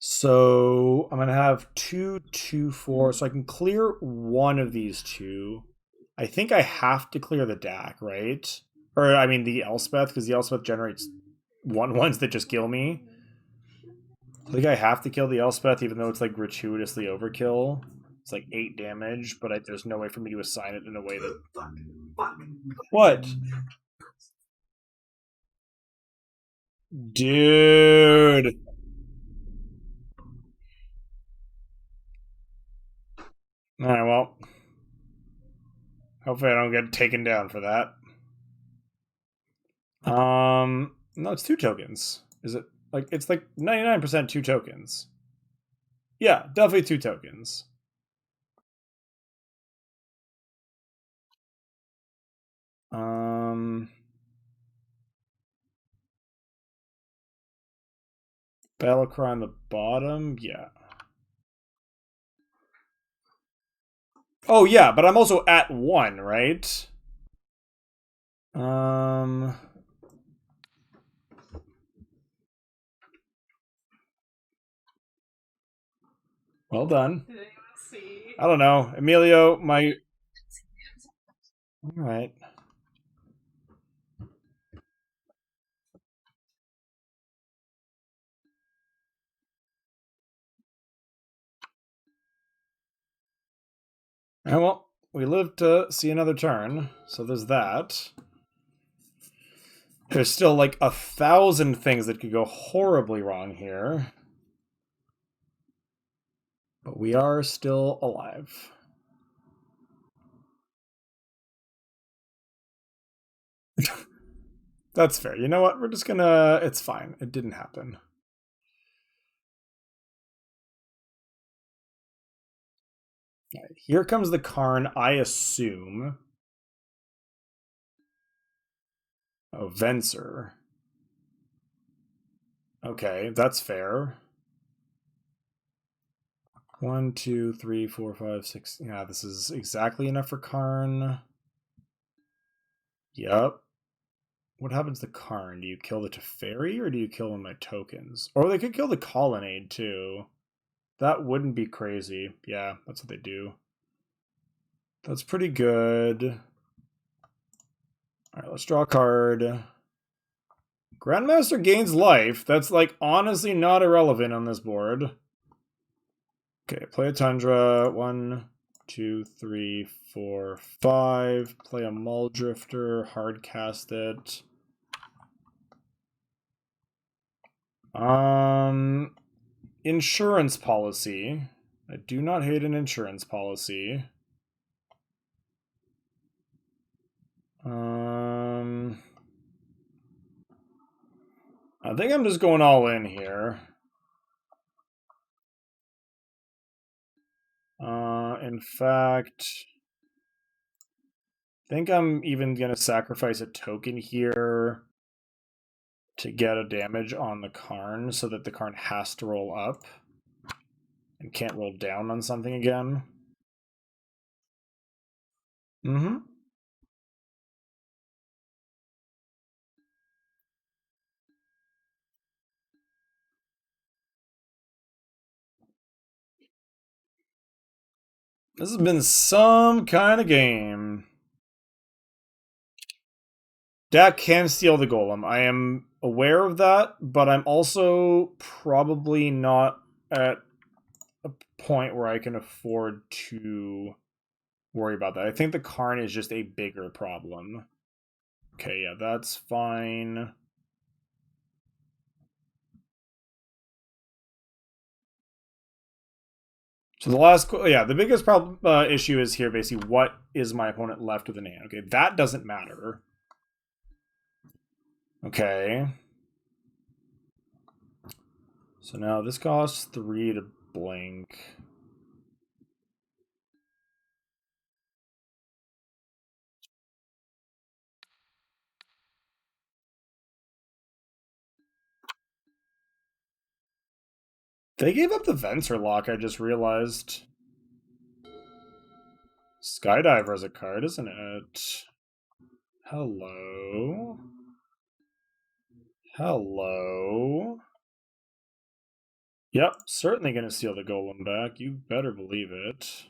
So I'm gonna have 2, 2, 4. So I can clear one of these two. I think I have to clear the DAC, right? Or I mean the Elspeth, because the Elspeth generates 1/1s that just kill me. I think I have to kill the Elspeth, even though it's like gratuitously overkill. It's like 8 damage, but there's no way for me to assign it in a way that. What? Dude. Alright, well. Hopefully I don't get taken down for that. No, it's 2 tokens. Is it like it's like 99% 2 tokens? Yeah, definitely 2 tokens. Battlecry on the bottom, yeah. Oh yeah, but I'm also at 1, right? Well done. Did anyone see? I don't know. Emilio, my... Alright. Well, we live to see another turn, so there's that. There's still like 1,000 things that could go horribly wrong here. But we are still alive. That's fair. You know what? We're just gonna... It's fine. It didn't happen. Right, here comes the Karn, I assume. Oh, Venser. Okay, that's fair. 1, 2, 3, 4, 5, 6. Yeah, this is exactly enough for Karn. Yep. What happens to Karn? Do you kill the Teferi or do you kill one of my tokens? Or they could kill the Colonnade too. That wouldn't be crazy. Yeah, that's what they do. That's pretty good. Alright, let's draw a card. Grandmaster gains life. That's like honestly not irrelevant on this board. Okay, play a Tundra. 1, 2, 3, 4, 5. Play a Mull Drifter. Hard cast it. Insurance policy. I do not hate an insurance policy. I think I'm just going all in here. In fact, I think I'm even going to sacrifice a token here to get a damage on the Karn so that the Karn has to roll up and can't roll down on something again. Mm-hmm. This has been some kind of game. Dak can steal the golem. I am aware of that, but I'm also probably not at a point where I can afford to worry about that. I think the Karn is just a bigger problem. Okay, yeah, that's fine. So the last, yeah, the biggest problem issue is here basically what is my opponent left with an hand. Okay, that doesn't matter. Okay. So now this costs 3 to blink. They gave up the Venser lock, I just realized. Skydiver is a card, isn't it? Hello? Hello? Yep, certainly gonna steal the golem back. You better believe it.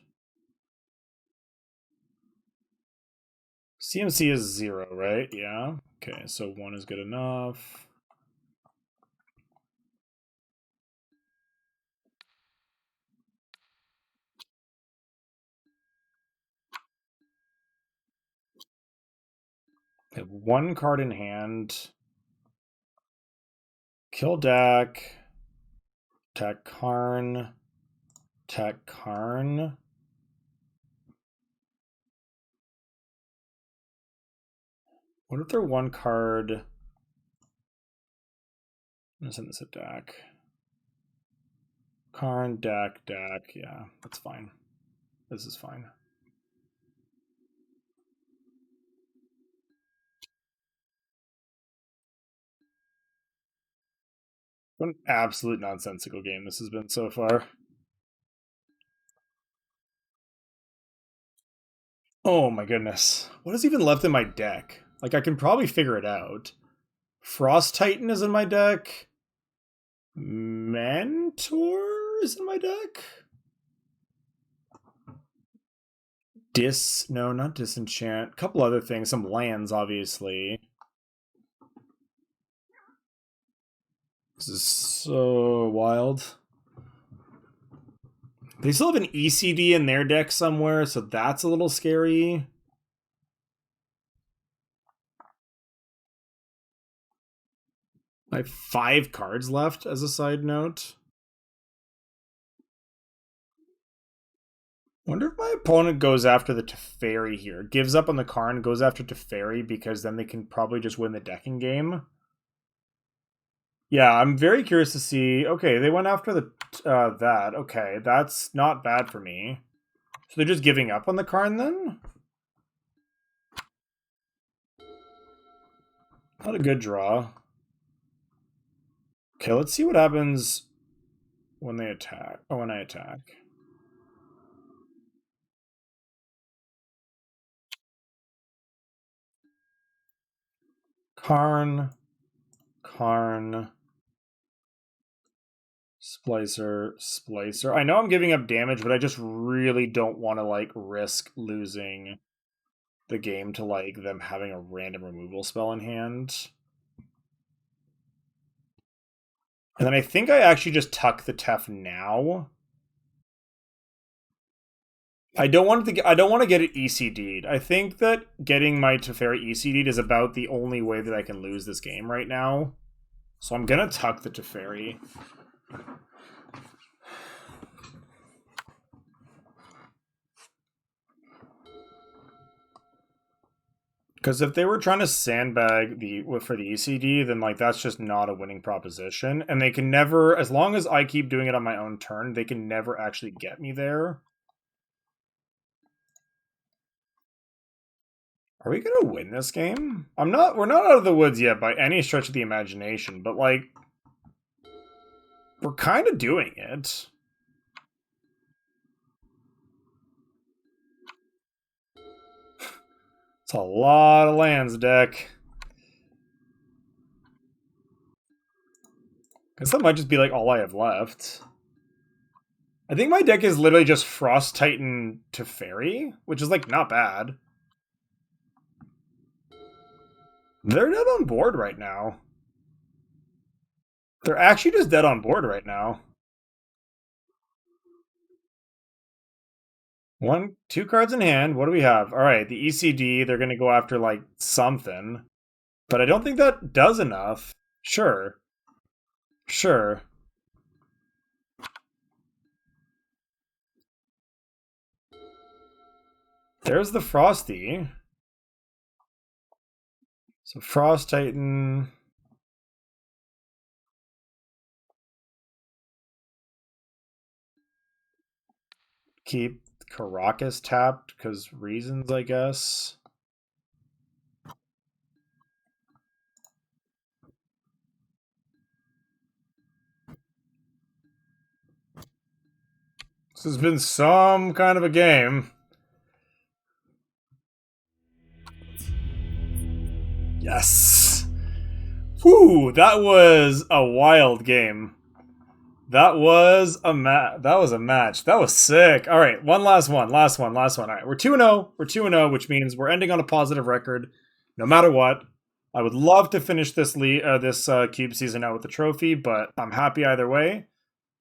CMC is 0, right? Yeah. Okay, so 1 is good enough. I have 1 card in hand. Kill Dak. Attack Karn. Attack Karn. What if they're 1 card? I'm gonna send this at Dak. Karn, Dak, Dak. Yeah, that's fine. This is fine. What an absolute nonsensical game this has been so far. Oh my goodness. What is even left in my deck? Like, I can probably figure it out. Frost Titan is in my deck. Mentor is in my deck. No, not Disenchant. A couple other things. Some lands, obviously. This is so wild. They still have an ECD in their deck somewhere, so that's a little scary. I have 5 cards left, as a side note. Wonder if my opponent goes after the Teferi here. Gives up on the Karn, goes after Teferi, because then they can probably just win the decking game. Yeah, I'm very curious to see. Okay, they went after the that. Okay, that's not bad for me. So they're just giving up on the Karn then? Not a good draw. Okay, let's see what happens when they attack. Oh, when I attack. Karn, Karn, Splicer, Splicer. I know I'm giving up damage, but I just really don't want to like risk losing the game to like them having a random removal spell in hand. And then I think I actually just tuck the Tef now. I don't want to get it ECD'd. I think that getting my Teferi ECD'd is about the only way that I can lose this game right now. So I'm gonna tuck the Teferi. Because if they were trying to sandbag for the ECD, then like that's just not a winning proposition, and they can never, as long as I keep doing it on my own turn, they can never actually get me there. Are we gonna win this game? We're not out of the woods yet by any stretch of the imagination, but like we're kind of doing it. It's a lot of lands, deck. Guess that might just be like all I have left. I think my deck is literally just Frost Titan Teferi, which is like not bad. They're dead on board right now. They're actually just dead on board right now. Two cards in hand. What do we have? All right, the ECD, they're going to go after like something. But I don't think that does enough. Sure. Sure. There's the Frosty. So Frost Titan. Keep Caracas tapped because reasons, I guess. This has been some kind of a game. Yes. Whew, that was a wild game. That was a match. That was sick. All right, last one. All right, we're 2-0. We're 2-0, which means we're ending on a positive record no matter what. I would love to finish this cube season out with the trophy, but I'm happy either way.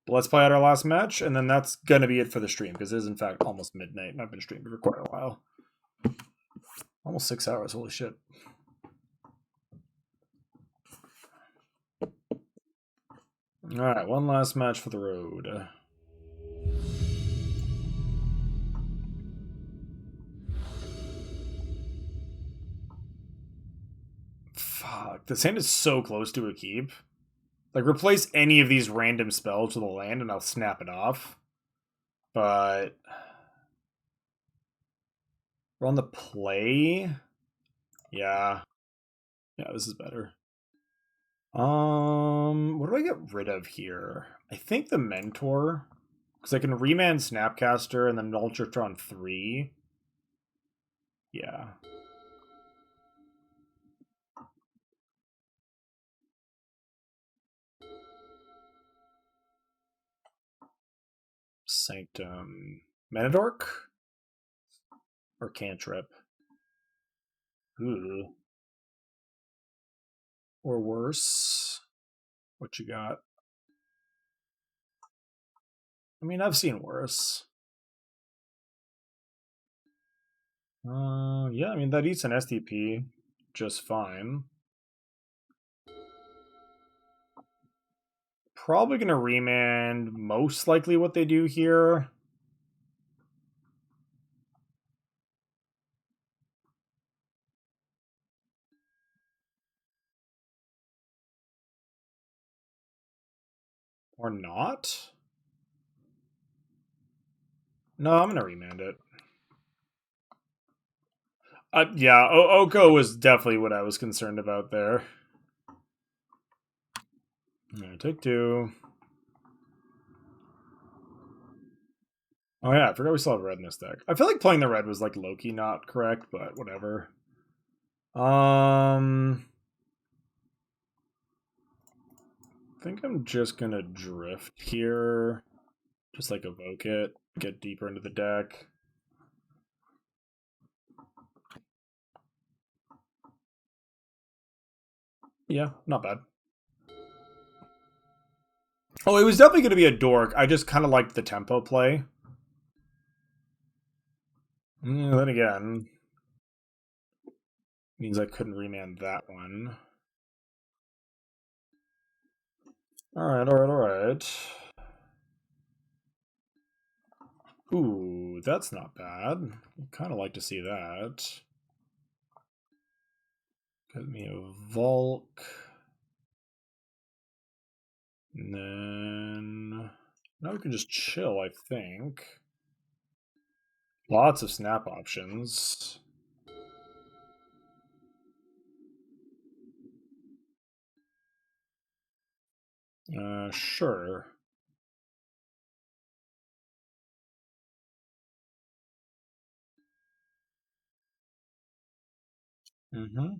But let's play out our last match, and then that's going to be it for the stream, because it is, in fact, almost midnight, and I've been streaming for quite a while. Almost 6 hours, holy shit. All right, one last match for the road. Fuck, this hand is so close to a keep. Like, replace any of these random spells with a land and I'll snap it off. But we're on the play. Yeah. Yeah, this is better. What do I get rid of here? I think the Mentor. Because I can remand Snapcaster and then Ultra on 3. Yeah. Sanctum. Menadork? Or Cantrip? Ooh. Or worse. What you got? I mean, I've seen worse. Yeah, I mean, that eats an SDP just fine. Probably going to remand most likely what they do here. Or not? No, I'm gonna remand it. Yeah, Oko was definitely what I was concerned about there. Alright, take two. Oh yeah, I forgot we still have red in this deck. I feel like playing the red was like low-key not correct, but whatever. I think I'm just gonna drift here. Just like evoke it, get deeper into the deck. Yeah, not bad. Oh, it was definitely going to be a dork. I just kind of liked the tempo play. Then again, means I couldn't remand that one. Alright, alright, alright. Ooh, that's not bad. Kind of like to see that. Get me a Volk. And then... Now we can just chill, I think. Lots of snap options. Sure. Mm-hmm.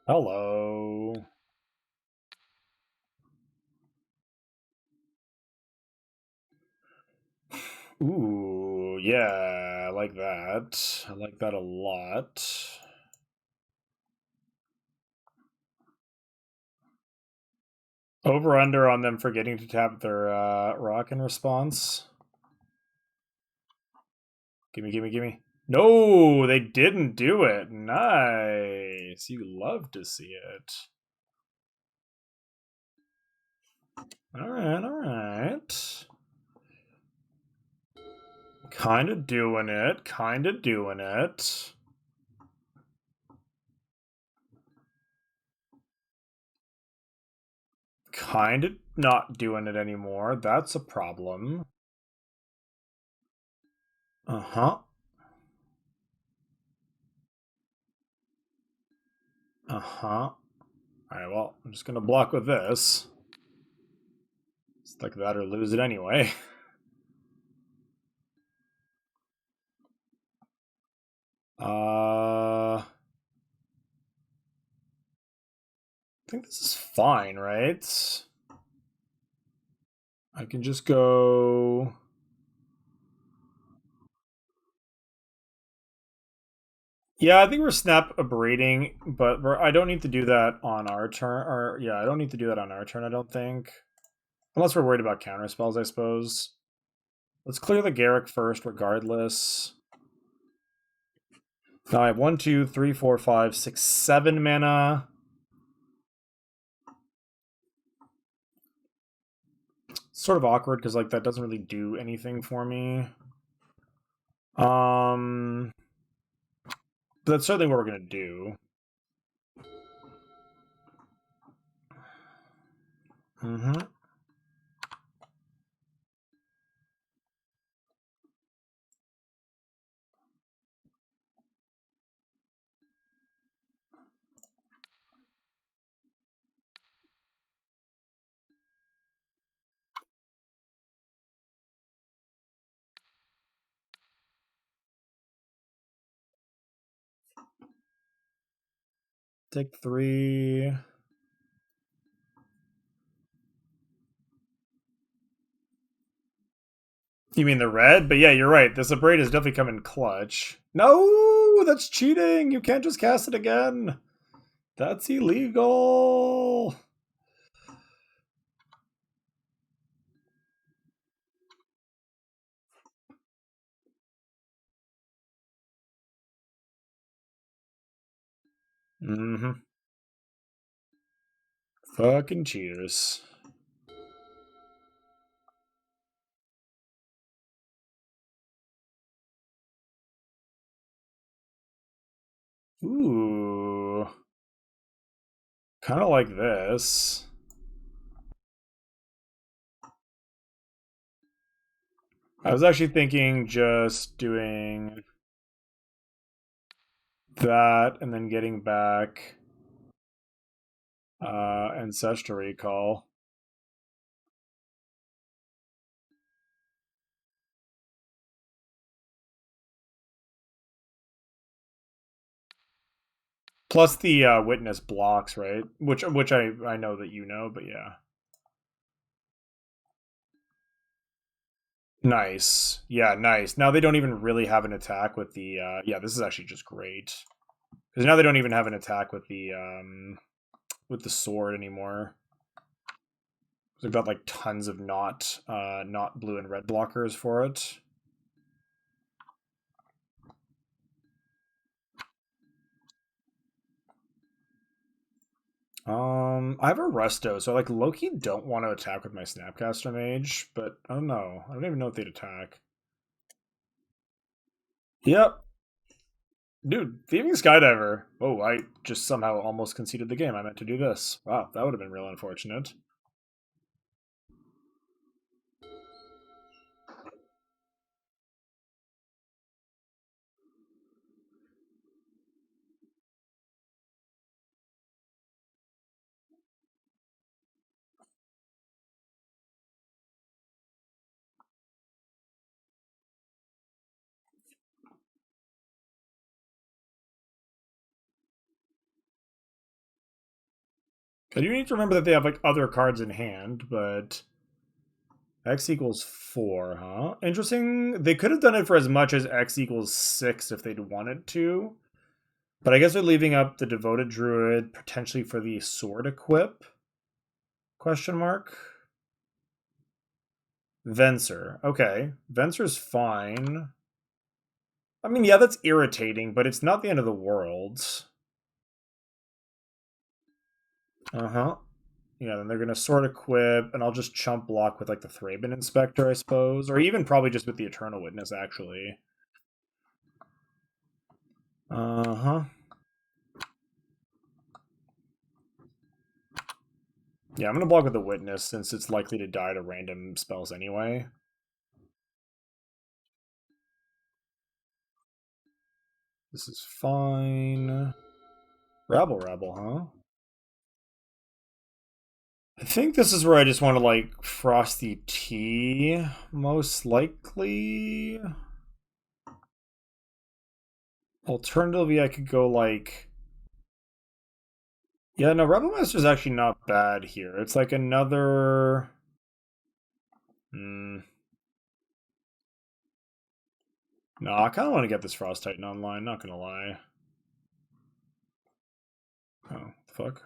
Hello. Ooh, yeah, I like that. I like that a lot. Over under on them forgetting to tap their rock in response. Gimme, gimme, gimme. No, they didn't do it. Nice. You love to see it. Alright, alright. Kinda doing it. Kinda doing it. Kinda not doing it anymore. That's a problem. Uh-huh. Uh-huh. Alright, well, I'm just gonna block with this. It's like that or lose it anyway. I think this is fine, right? I can just go... Yeah, I think we're snap abrading, but I don't need to do that on our turn. Or yeah, I don't need to do that on our turn, I don't think. Unless we're worried about counter spells, I suppose. Let's clear the Garrick first, regardless. Now I have 1, 2, 3, 4, 5, 6, 7 mana. Sort of awkward because like that doesn't really do anything for me. But that's certainly what we're gonna do. Mm-hmm. Take 3. You mean the red? But yeah, you're right. This abrade is definitely coming clutch. No, that's cheating. You can't just cast it again. That's illegal. Mm-hmm. Fucking cheaters. Ooh. Kind of like this. I was actually thinking just doing that and then getting back Ancestral Recall. Plus the witness blocks, right? Which I know that you know, but yeah. Nice. Yeah, nice. Now they don't even really have an attack with the yeah, this is actually just great. Because now they don't even have an attack with the sword anymore. They've got like tons of not blue and red blockers for it. I have a resto, so like low-key don't want to attack with my Snapcaster Mage, but I don't know. I don't even know if they'd attack. Yep. Dude, Thieving Skydiver. Oh, I just somehow almost conceded the game. I meant to do this. Wow, that would have been real unfortunate. I do need to remember that they have like other cards in hand, but X equals 4, huh? Interesting. They could have done it for as much as X equals 6 if they'd wanted to. But I guess they're leaving up the Devoted Druid potentially for the Sword Equip? Question mark. Venser. Okay. Venser's fine. I mean, yeah, that's irritating, but it's not the end of the world. Uh-huh. Yeah, then they're gonna Sword Equip, and I'll just chump block with like the Thraben Inspector, I suppose. Or even probably just with the Eternal Witness, actually. Uh-huh. Yeah, I'm gonna block with the Witness since it's likely to die to random spells anyway. This is fine. Rabble, huh? I think this is where I just want to like Frosty Tea, most likely. Alternatively, I could go like. Yeah, no, Rebel Master is actually not bad here. It's like another. Hmm. No, I kind of want to get this Frost Titan online, not gonna lie. Oh, fuck.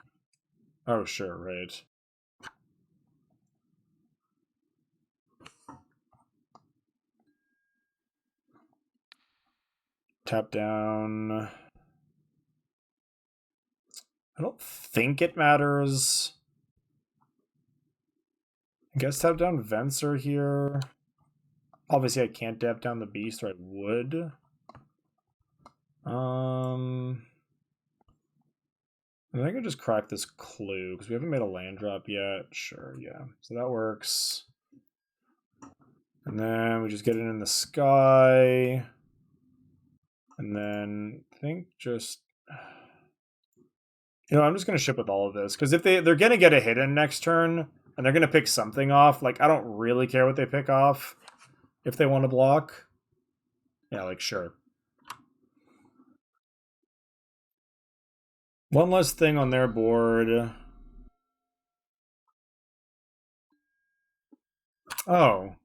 Oh, sure, right. Tap down. I don't think it matters. I guess tap down Venser here. Obviously, I can't tap down the Beast, or I would. I think I just cracked this clue because we haven't made a land drop yet. Sure, yeah. So that works. And then we just get it in the sky. And then I think just I'm just gonna ship with all of this because if they're gonna get a hit in next turn and they're gonna pick something off, like I don't really care what they pick off if they want to block. Yeah, like sure. One less thing on their board. Oh.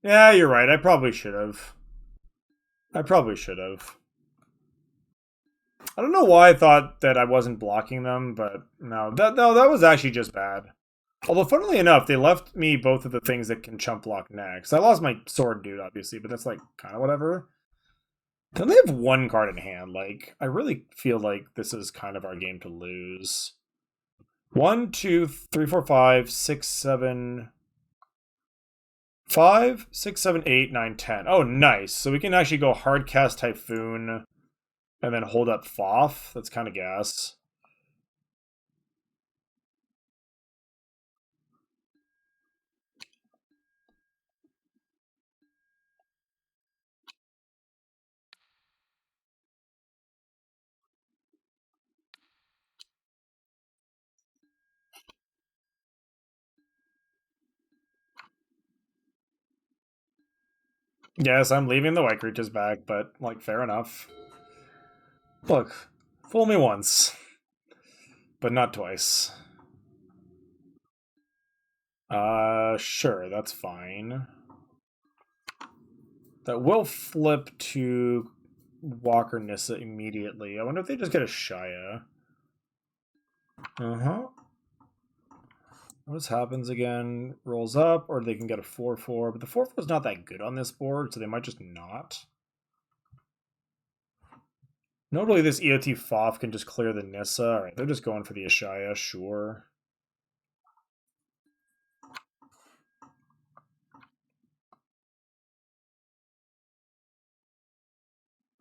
Yeah, you're right. I probably should have. I probably should have. I don't know why I thought that I wasn't blocking them, but that was actually just bad. Although, funnily enough, they left me both of the things that can chump block next. I lost my sword dude, obviously, but that's like kind of whatever. They only have one card in hand. Like, I really feel like this is kind of our game to lose. 1, 2, 3, 4, 5, 6, 7. 5, 6, 7, 8, 9, 10. Oh, nice. So we can actually go hard cast Typhoon and then hold up Foff. That's kind of gas. Yes, I'm leaving the white creatures back, but, like, fair enough. Look, fool me once, but not twice. Sure, that's fine. That will flip to Walker Nissa immediately. I wonder if they just get a Shia. Uh-huh. What happens again? Rolls up, or they can get a 4/4, but the 4/4 is not that good on this board, so they might just not. Notably, this EOT Foff can just clear the Nissa. Alright, they're just going for the Ashaya, sure.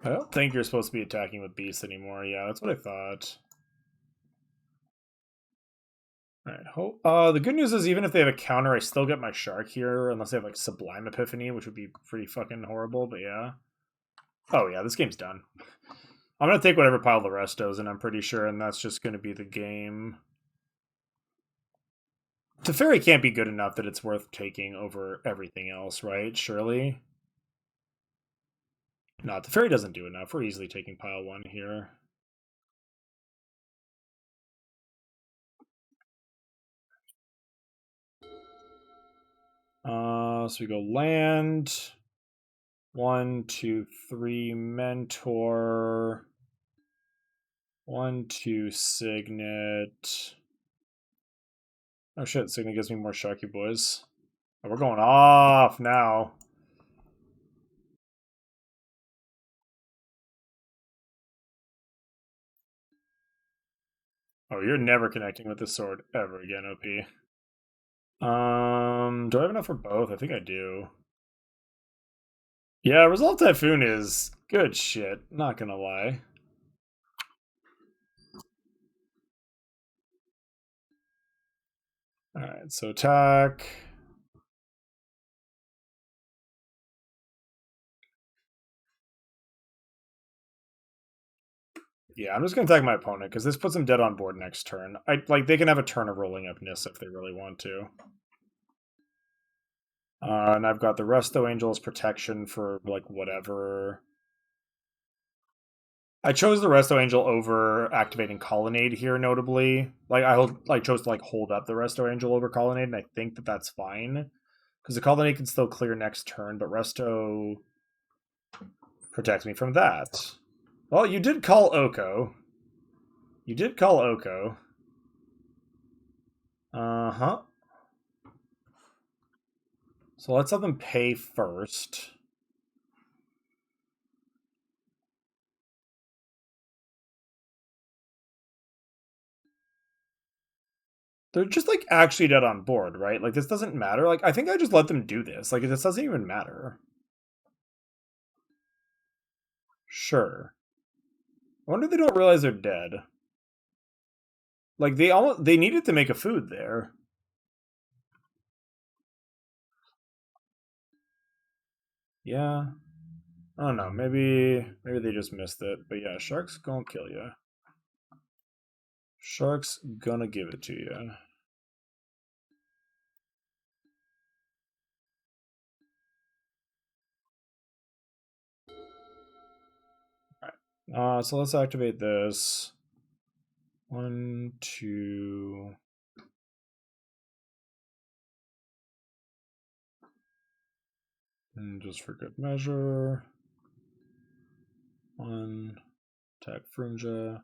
I don't think you're supposed to be attacking with Beast anymore. Yeah, that's what I thought. Alright, the good news is even if they have a counter, I still get my Shark here, unless they have, like, Sublime Epiphany, which would be pretty fucking horrible, but yeah. Oh yeah, this game's done. I'm gonna take whatever pile the rest does, and I'm pretty sure, and that's just gonna be the game. Teferi can't be good enough that it's worth taking over everything else, right? Surely? No, Teferi doesn't do enough. We're easily taking pile 1 here. So we go land. 1, 2, 3, Mentor. 1, 2, Signet. Oh shit, Signet gives me more Sharky boys. Oh, we're going off now. Oh, you're never connecting with this sword ever again, OP. Do I have enough for both? I think I do. Yeah, Resolve Typhoon is good shit, not gonna lie. Alright, so attack. Yeah, I'm just gonna attack my opponent because this puts them dead on board next turn. They can have a turn of rolling up Nissa if they really want to. And I've got the Resto Angel's protection for like whatever. I chose the Resto Angel over activating Colonnade here, notably. I chose to hold up the Resto Angel over Colonnade, and I think that that's fine because the Colonnade can still clear next turn, but Resto protects me from that. Well, you did call Oko. You did call Oko. Uh-huh. So let's have them pay first. They're just actually dead on board, right? This doesn't matter. I think I just let them do this. This doesn't even matter. Sure. I wonder if they don't realize they're dead. They needed to make a food there. Yeah. I don't know. Maybe they just missed it. But yeah, Shark's gonna kill you. Shark's gonna give it to you. Alright. So let's activate this. 1, 2. And just for good measure. 1. Attack Frunja.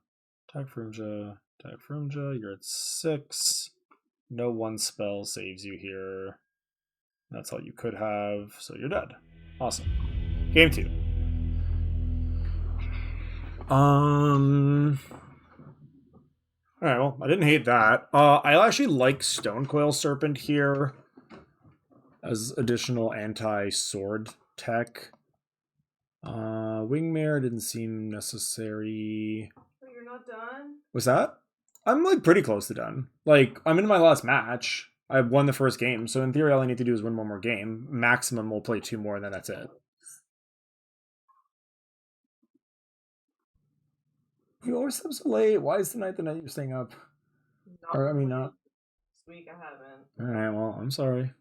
Attack Frunja. Attack Frunja. You're at 6. No one spell saves you here. That's all you could have, so you're dead. Awesome. Game 2. Alright, well, I didn't hate that. I actually like Stone Coil Serpent here as additional anti-sword tech. Wingmare didn't seem necessary. Oh, you're not done? Was that? I'm like pretty close to done. Like, I'm in my last match. I won the first game, so in theory all I need to do is win one more game. Maximum we'll play 2 more and then that's it. You always stay up so late. Why is tonight the night you're staying up? Not Or I mean really. not. This week I haven't. Alright, well, I'm sorry.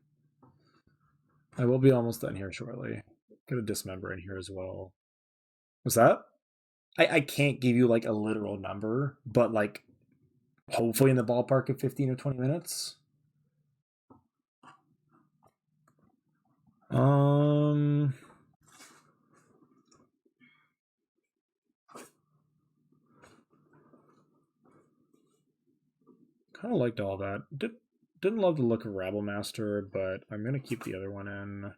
I will be almost done here shortly. Get a dismember in here as well. Was that? I can't give you like a literal number, but like hopefully in the ballpark of 15 or 20 minutes. Um kind of liked all that. Didn't love the look of Rabble Master, but I'm gonna keep the other one in.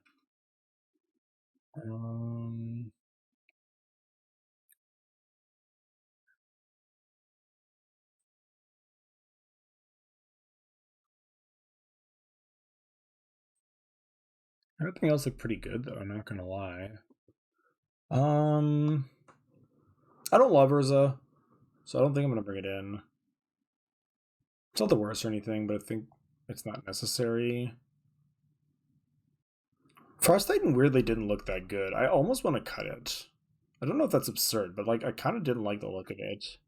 Everything else looked pretty good though, I'm not gonna lie. I don't love Urza, so I don't think I'm gonna bring it in. It's not the worst or anything, but I think it's not necessary. Frost Titan weirdly didn't look that good. I almost want to cut it. I don't know if that's absurd, but like I kind of didn't like the look of it.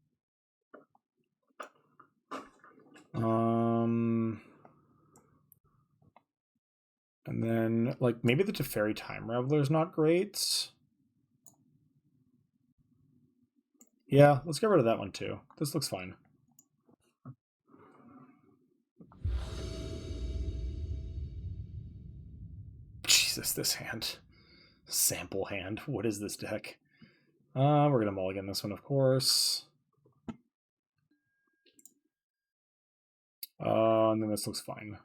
And then like maybe the Teferi Time Reveler is not great. Yeah, let's get rid of that one too. This looks fine. Jesus, this hand. Sample hand. What is this deck? We're gonna mulligan this one, of course. And then this looks fine.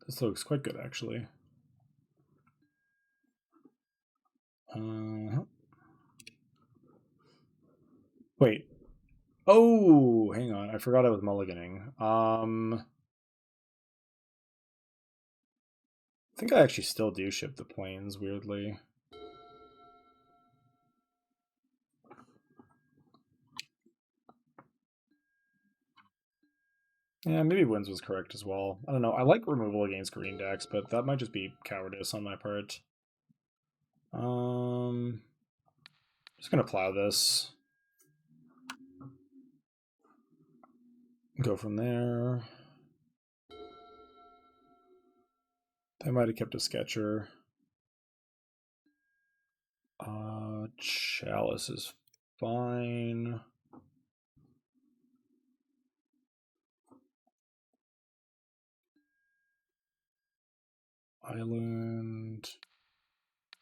This looks quite good, actually. Wait. Oh, hang on. I forgot I was mulliganing. I think I actually still do ship the planes, weirdly. Yeah, maybe Wins was correct as well. I don't know. I like removal against green decks, but that might just be cowardice on my part. Just gonna plow this. Go from there. They might have kept a Sketcher. Chalice is fine. Island.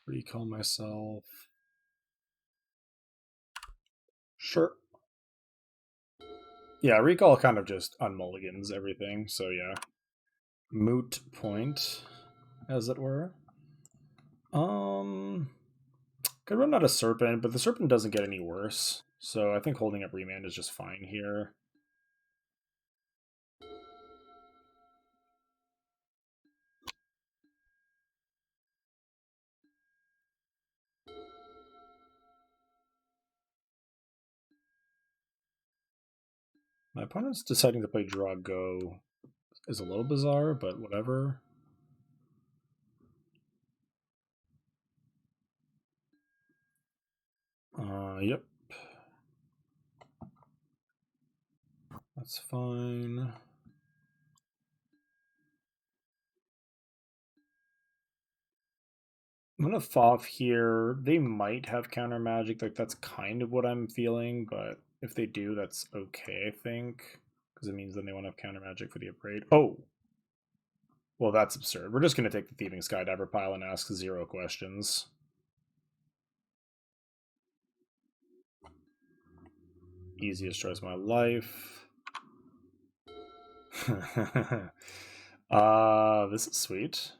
Recall myself. Sure. Yeah, recall kind of just unmulligans everything, so yeah. Moot point, as it were. Could run out a Serpent, but the Serpent doesn't get any worse, so I think holding up Remand is just fine here. My opponent's deciding to play Draw Go is a little bizarre, but whatever. Yep. That's fine. I'm gonna Thoth here. They might have counter magic, like that's kind of what I'm feeling, but if they do, that's okay, I think. Because it means then they won't have counter magic for the upgrade. Oh! Well, that's absurd. We're just gonna take the Thieving Skydiver pile and ask 0 questions. Easiest choice of my life. This is sweet.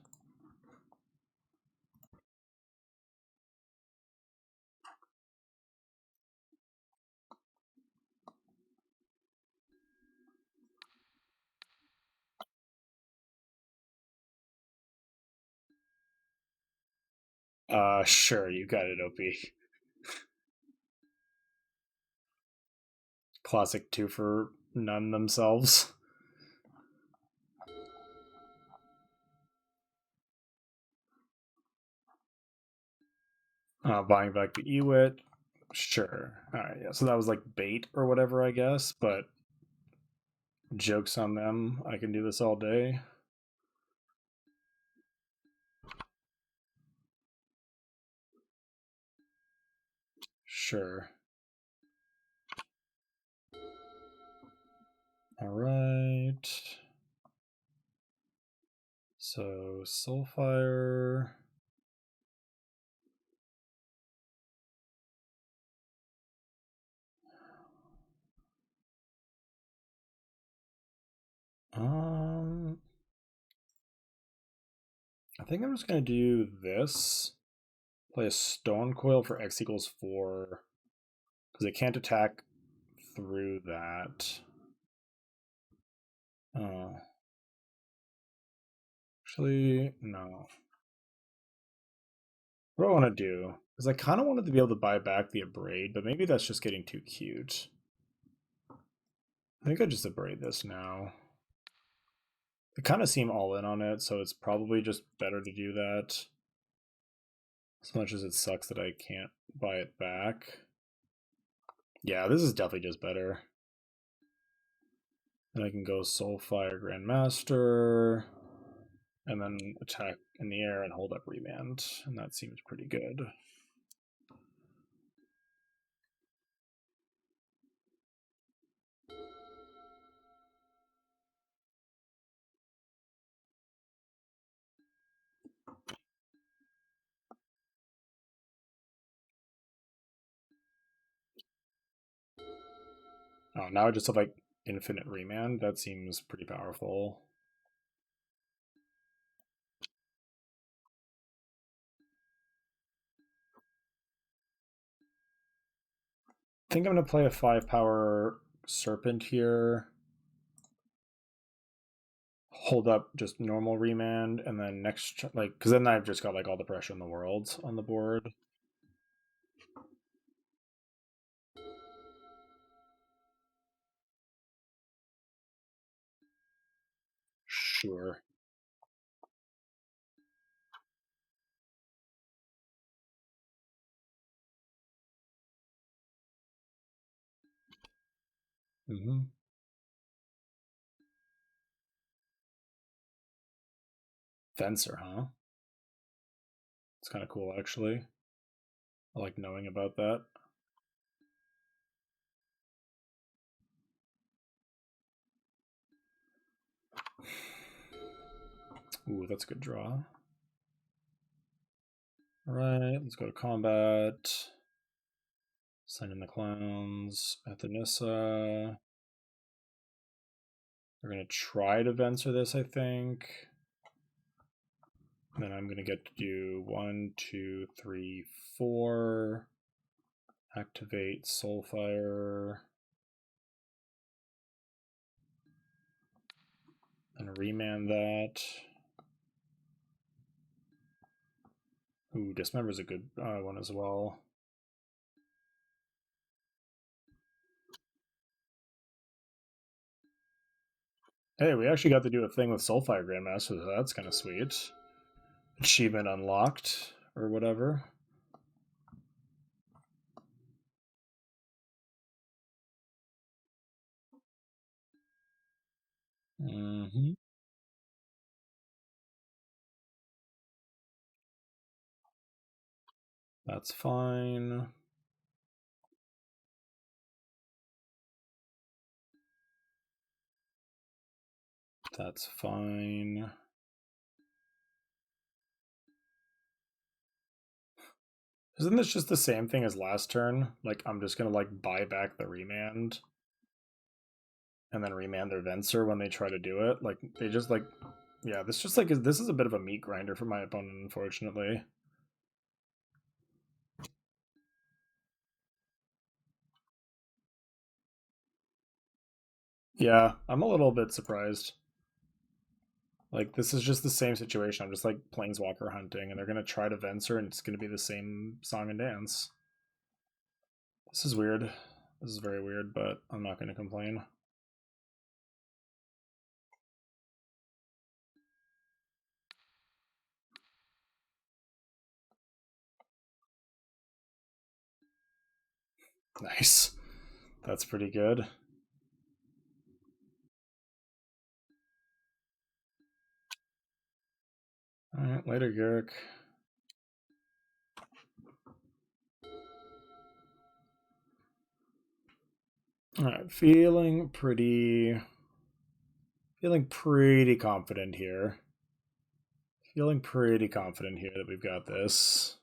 Sure, you got it, OP. Classic two for none themselves. Buying back the Ewit. Sure. Alright, yeah. So that was like bait or whatever, I guess, but joke's on them. I can do this all day. Sure. Alright. So, Soulfire. Um, I think I'm just gonna do this. Play a Stone Coil for X equals 4. Because it can't attack through that. Oh. Actually, no. What do I want to do? Because I kind of wanted to be able to buy back the Abrade, but maybe that's just getting too cute. I think I just Abrade this now. They kind of seem all in on it, so it's probably just better to do that. As much as it sucks that I can't buy it back. Yeah, this is definitely just better. Then I can go Soulfire Grandmaster, and then attack in the air and hold up Remand, and that seems pretty good. Oh, now I just have like infinite Remand. That seems pretty powerful. I think I'm going to play a 5-power Serpent here. Hold up just normal Remand, and then next, like, because then I've just got like all the pressure in the world on the board. Sure. Mm-hmm. Fencer, huh? It's kind of cool, actually. I like knowing about that. Ooh, that's a good draw. All right, let's go to combat. Send in the clowns. Athanissa. We're going to try to Venser this, I think. And then I'm going to get to do 1, 2, 3, 4. Activate Soulfire. And remand that. Ooh, Dismember's a good one as well. Hey, we actually got to do a thing with Soulfire Grandmaster, so that's kind of sweet. Achievement unlocked, or whatever. Mm-hmm. That's fine. That's fine. Isn't this just the same thing as last turn? Like, I'm just gonna, like, buy back the remand and then remand their Venser when they try to do it. Like, they just, like, yeah, this just, like, this is a bit of a meat grinder for my opponent, unfortunately. Yeah, I'm a little bit surprised. Like, this is just the same situation. I'm just like planeswalker hunting, and they're gonna try to Venser, and it's gonna be the same song and dance. This is weird. This is very weird, but I'm not gonna complain. Nice. That's pretty good. Alright, later, Garrick. Alright, feeling pretty confident here. Feeling pretty confident here that we've got this.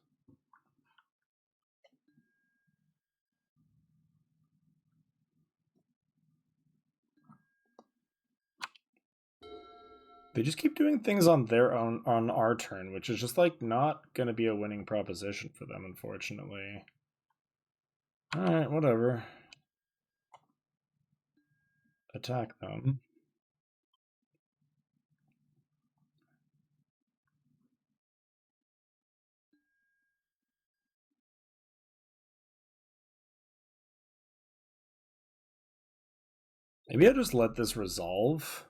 They just keep doing things on their own on our turn, which is just like not gonna be a winning proposition for them, unfortunately. Alright, whatever. Attack them. Maybe I'll just let this resolve.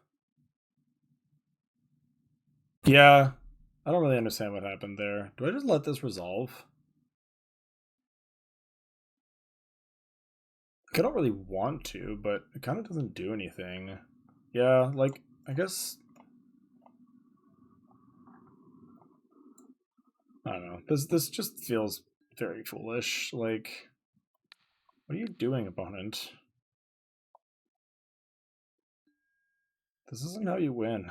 Yeah. I don't really understand what happened there. Do I just let this resolve? I don't really want to, but it kind of doesn't do anything. Yeah, like, I guess... I don't know. This just feels very foolish. Like, what are you doing, opponent? This isn't how you win.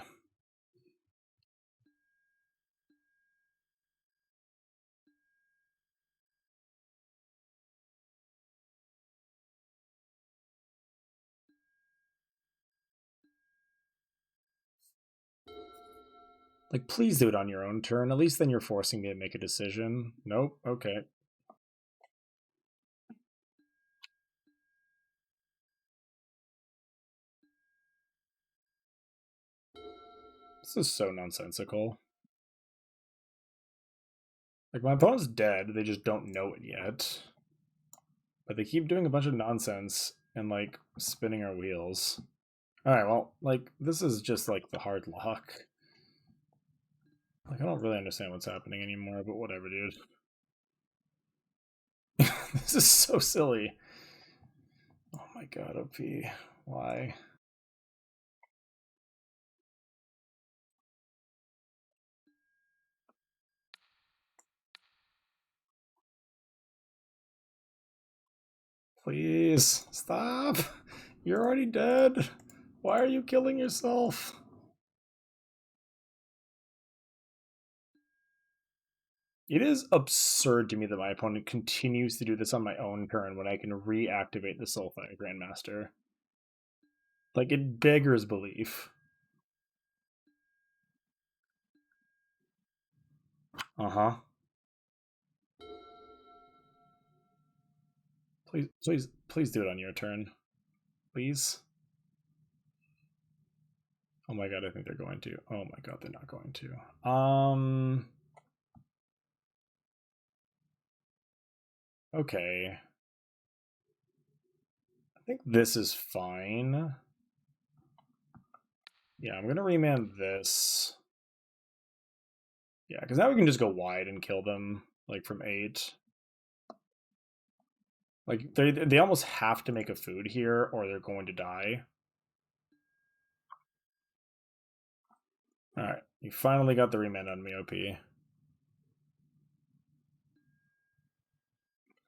Like, please do it on your own turn. At least then you're forcing me to make a decision. Nope. Okay. This is so nonsensical. Like, my opponent's dead. They just don't know it yet. But they keep doing a bunch of nonsense and, like, spinning our wheels. Alright, well, like, this is just, like, the hard luck. Like, I don't really understand what's happening anymore, but whatever, dude. This is so silly. Oh my god, OP. Why? Please, stop. You're already dead. Why are you killing yourself? It is absurd to me that my opponent continues to do this on my own turn when I can reactivate the Soulfire Grandmaster. Like, it beggars belief. Uh-huh. Please do it on your turn. Please. Oh my god, I think they're going to. Oh my god, they're not going to. Okay. I think this is fine. Yeah, I'm gonna remand this. Yeah, because now we can just go wide and kill them, like, from 8. Like, they almost have to make a food here, or they're going to die. Alright, you finally got the remand on me, OP.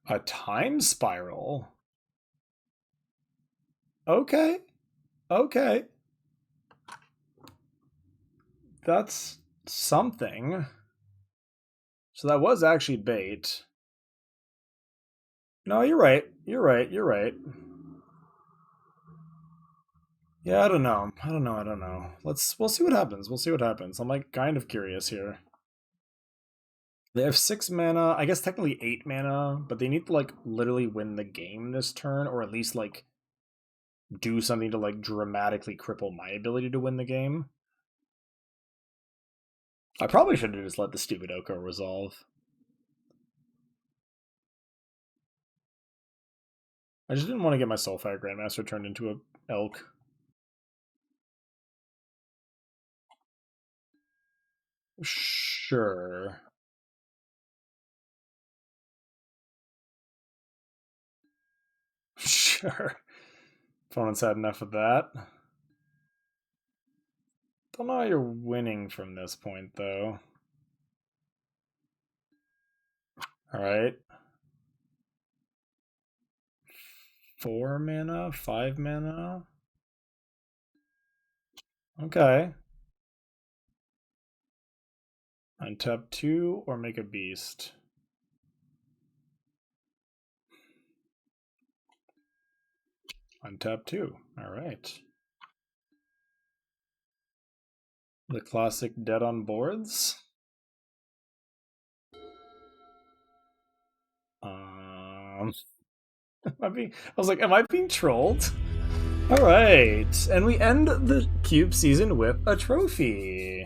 A time spiral? Okay. Okay. That's something. So that was actually bait. No, you're right. You're right. You're right. Yeah, I don't know. I don't know. I don't know. We'll see what happens. We'll see what happens. I'm like kind of curious here. They have 6 mana, I guess technically 8 mana, but they need to like literally win the game this turn, or at least like do something to like dramatically cripple my ability to win the game. I probably should have just let the stupid Oko resolve. I just didn't want to get my Soulfire Grandmaster turned into a elk. Sure. Sure. Opponent's had enough of that. Don't know how you're winning from this point, though. Alright. 4 mana? 5 mana? Okay. Untap 2 or make a beast. Untap 2. Alright. The classic dead on boards. I was like, am I being trolled? All right, and we end the cube season with a trophy.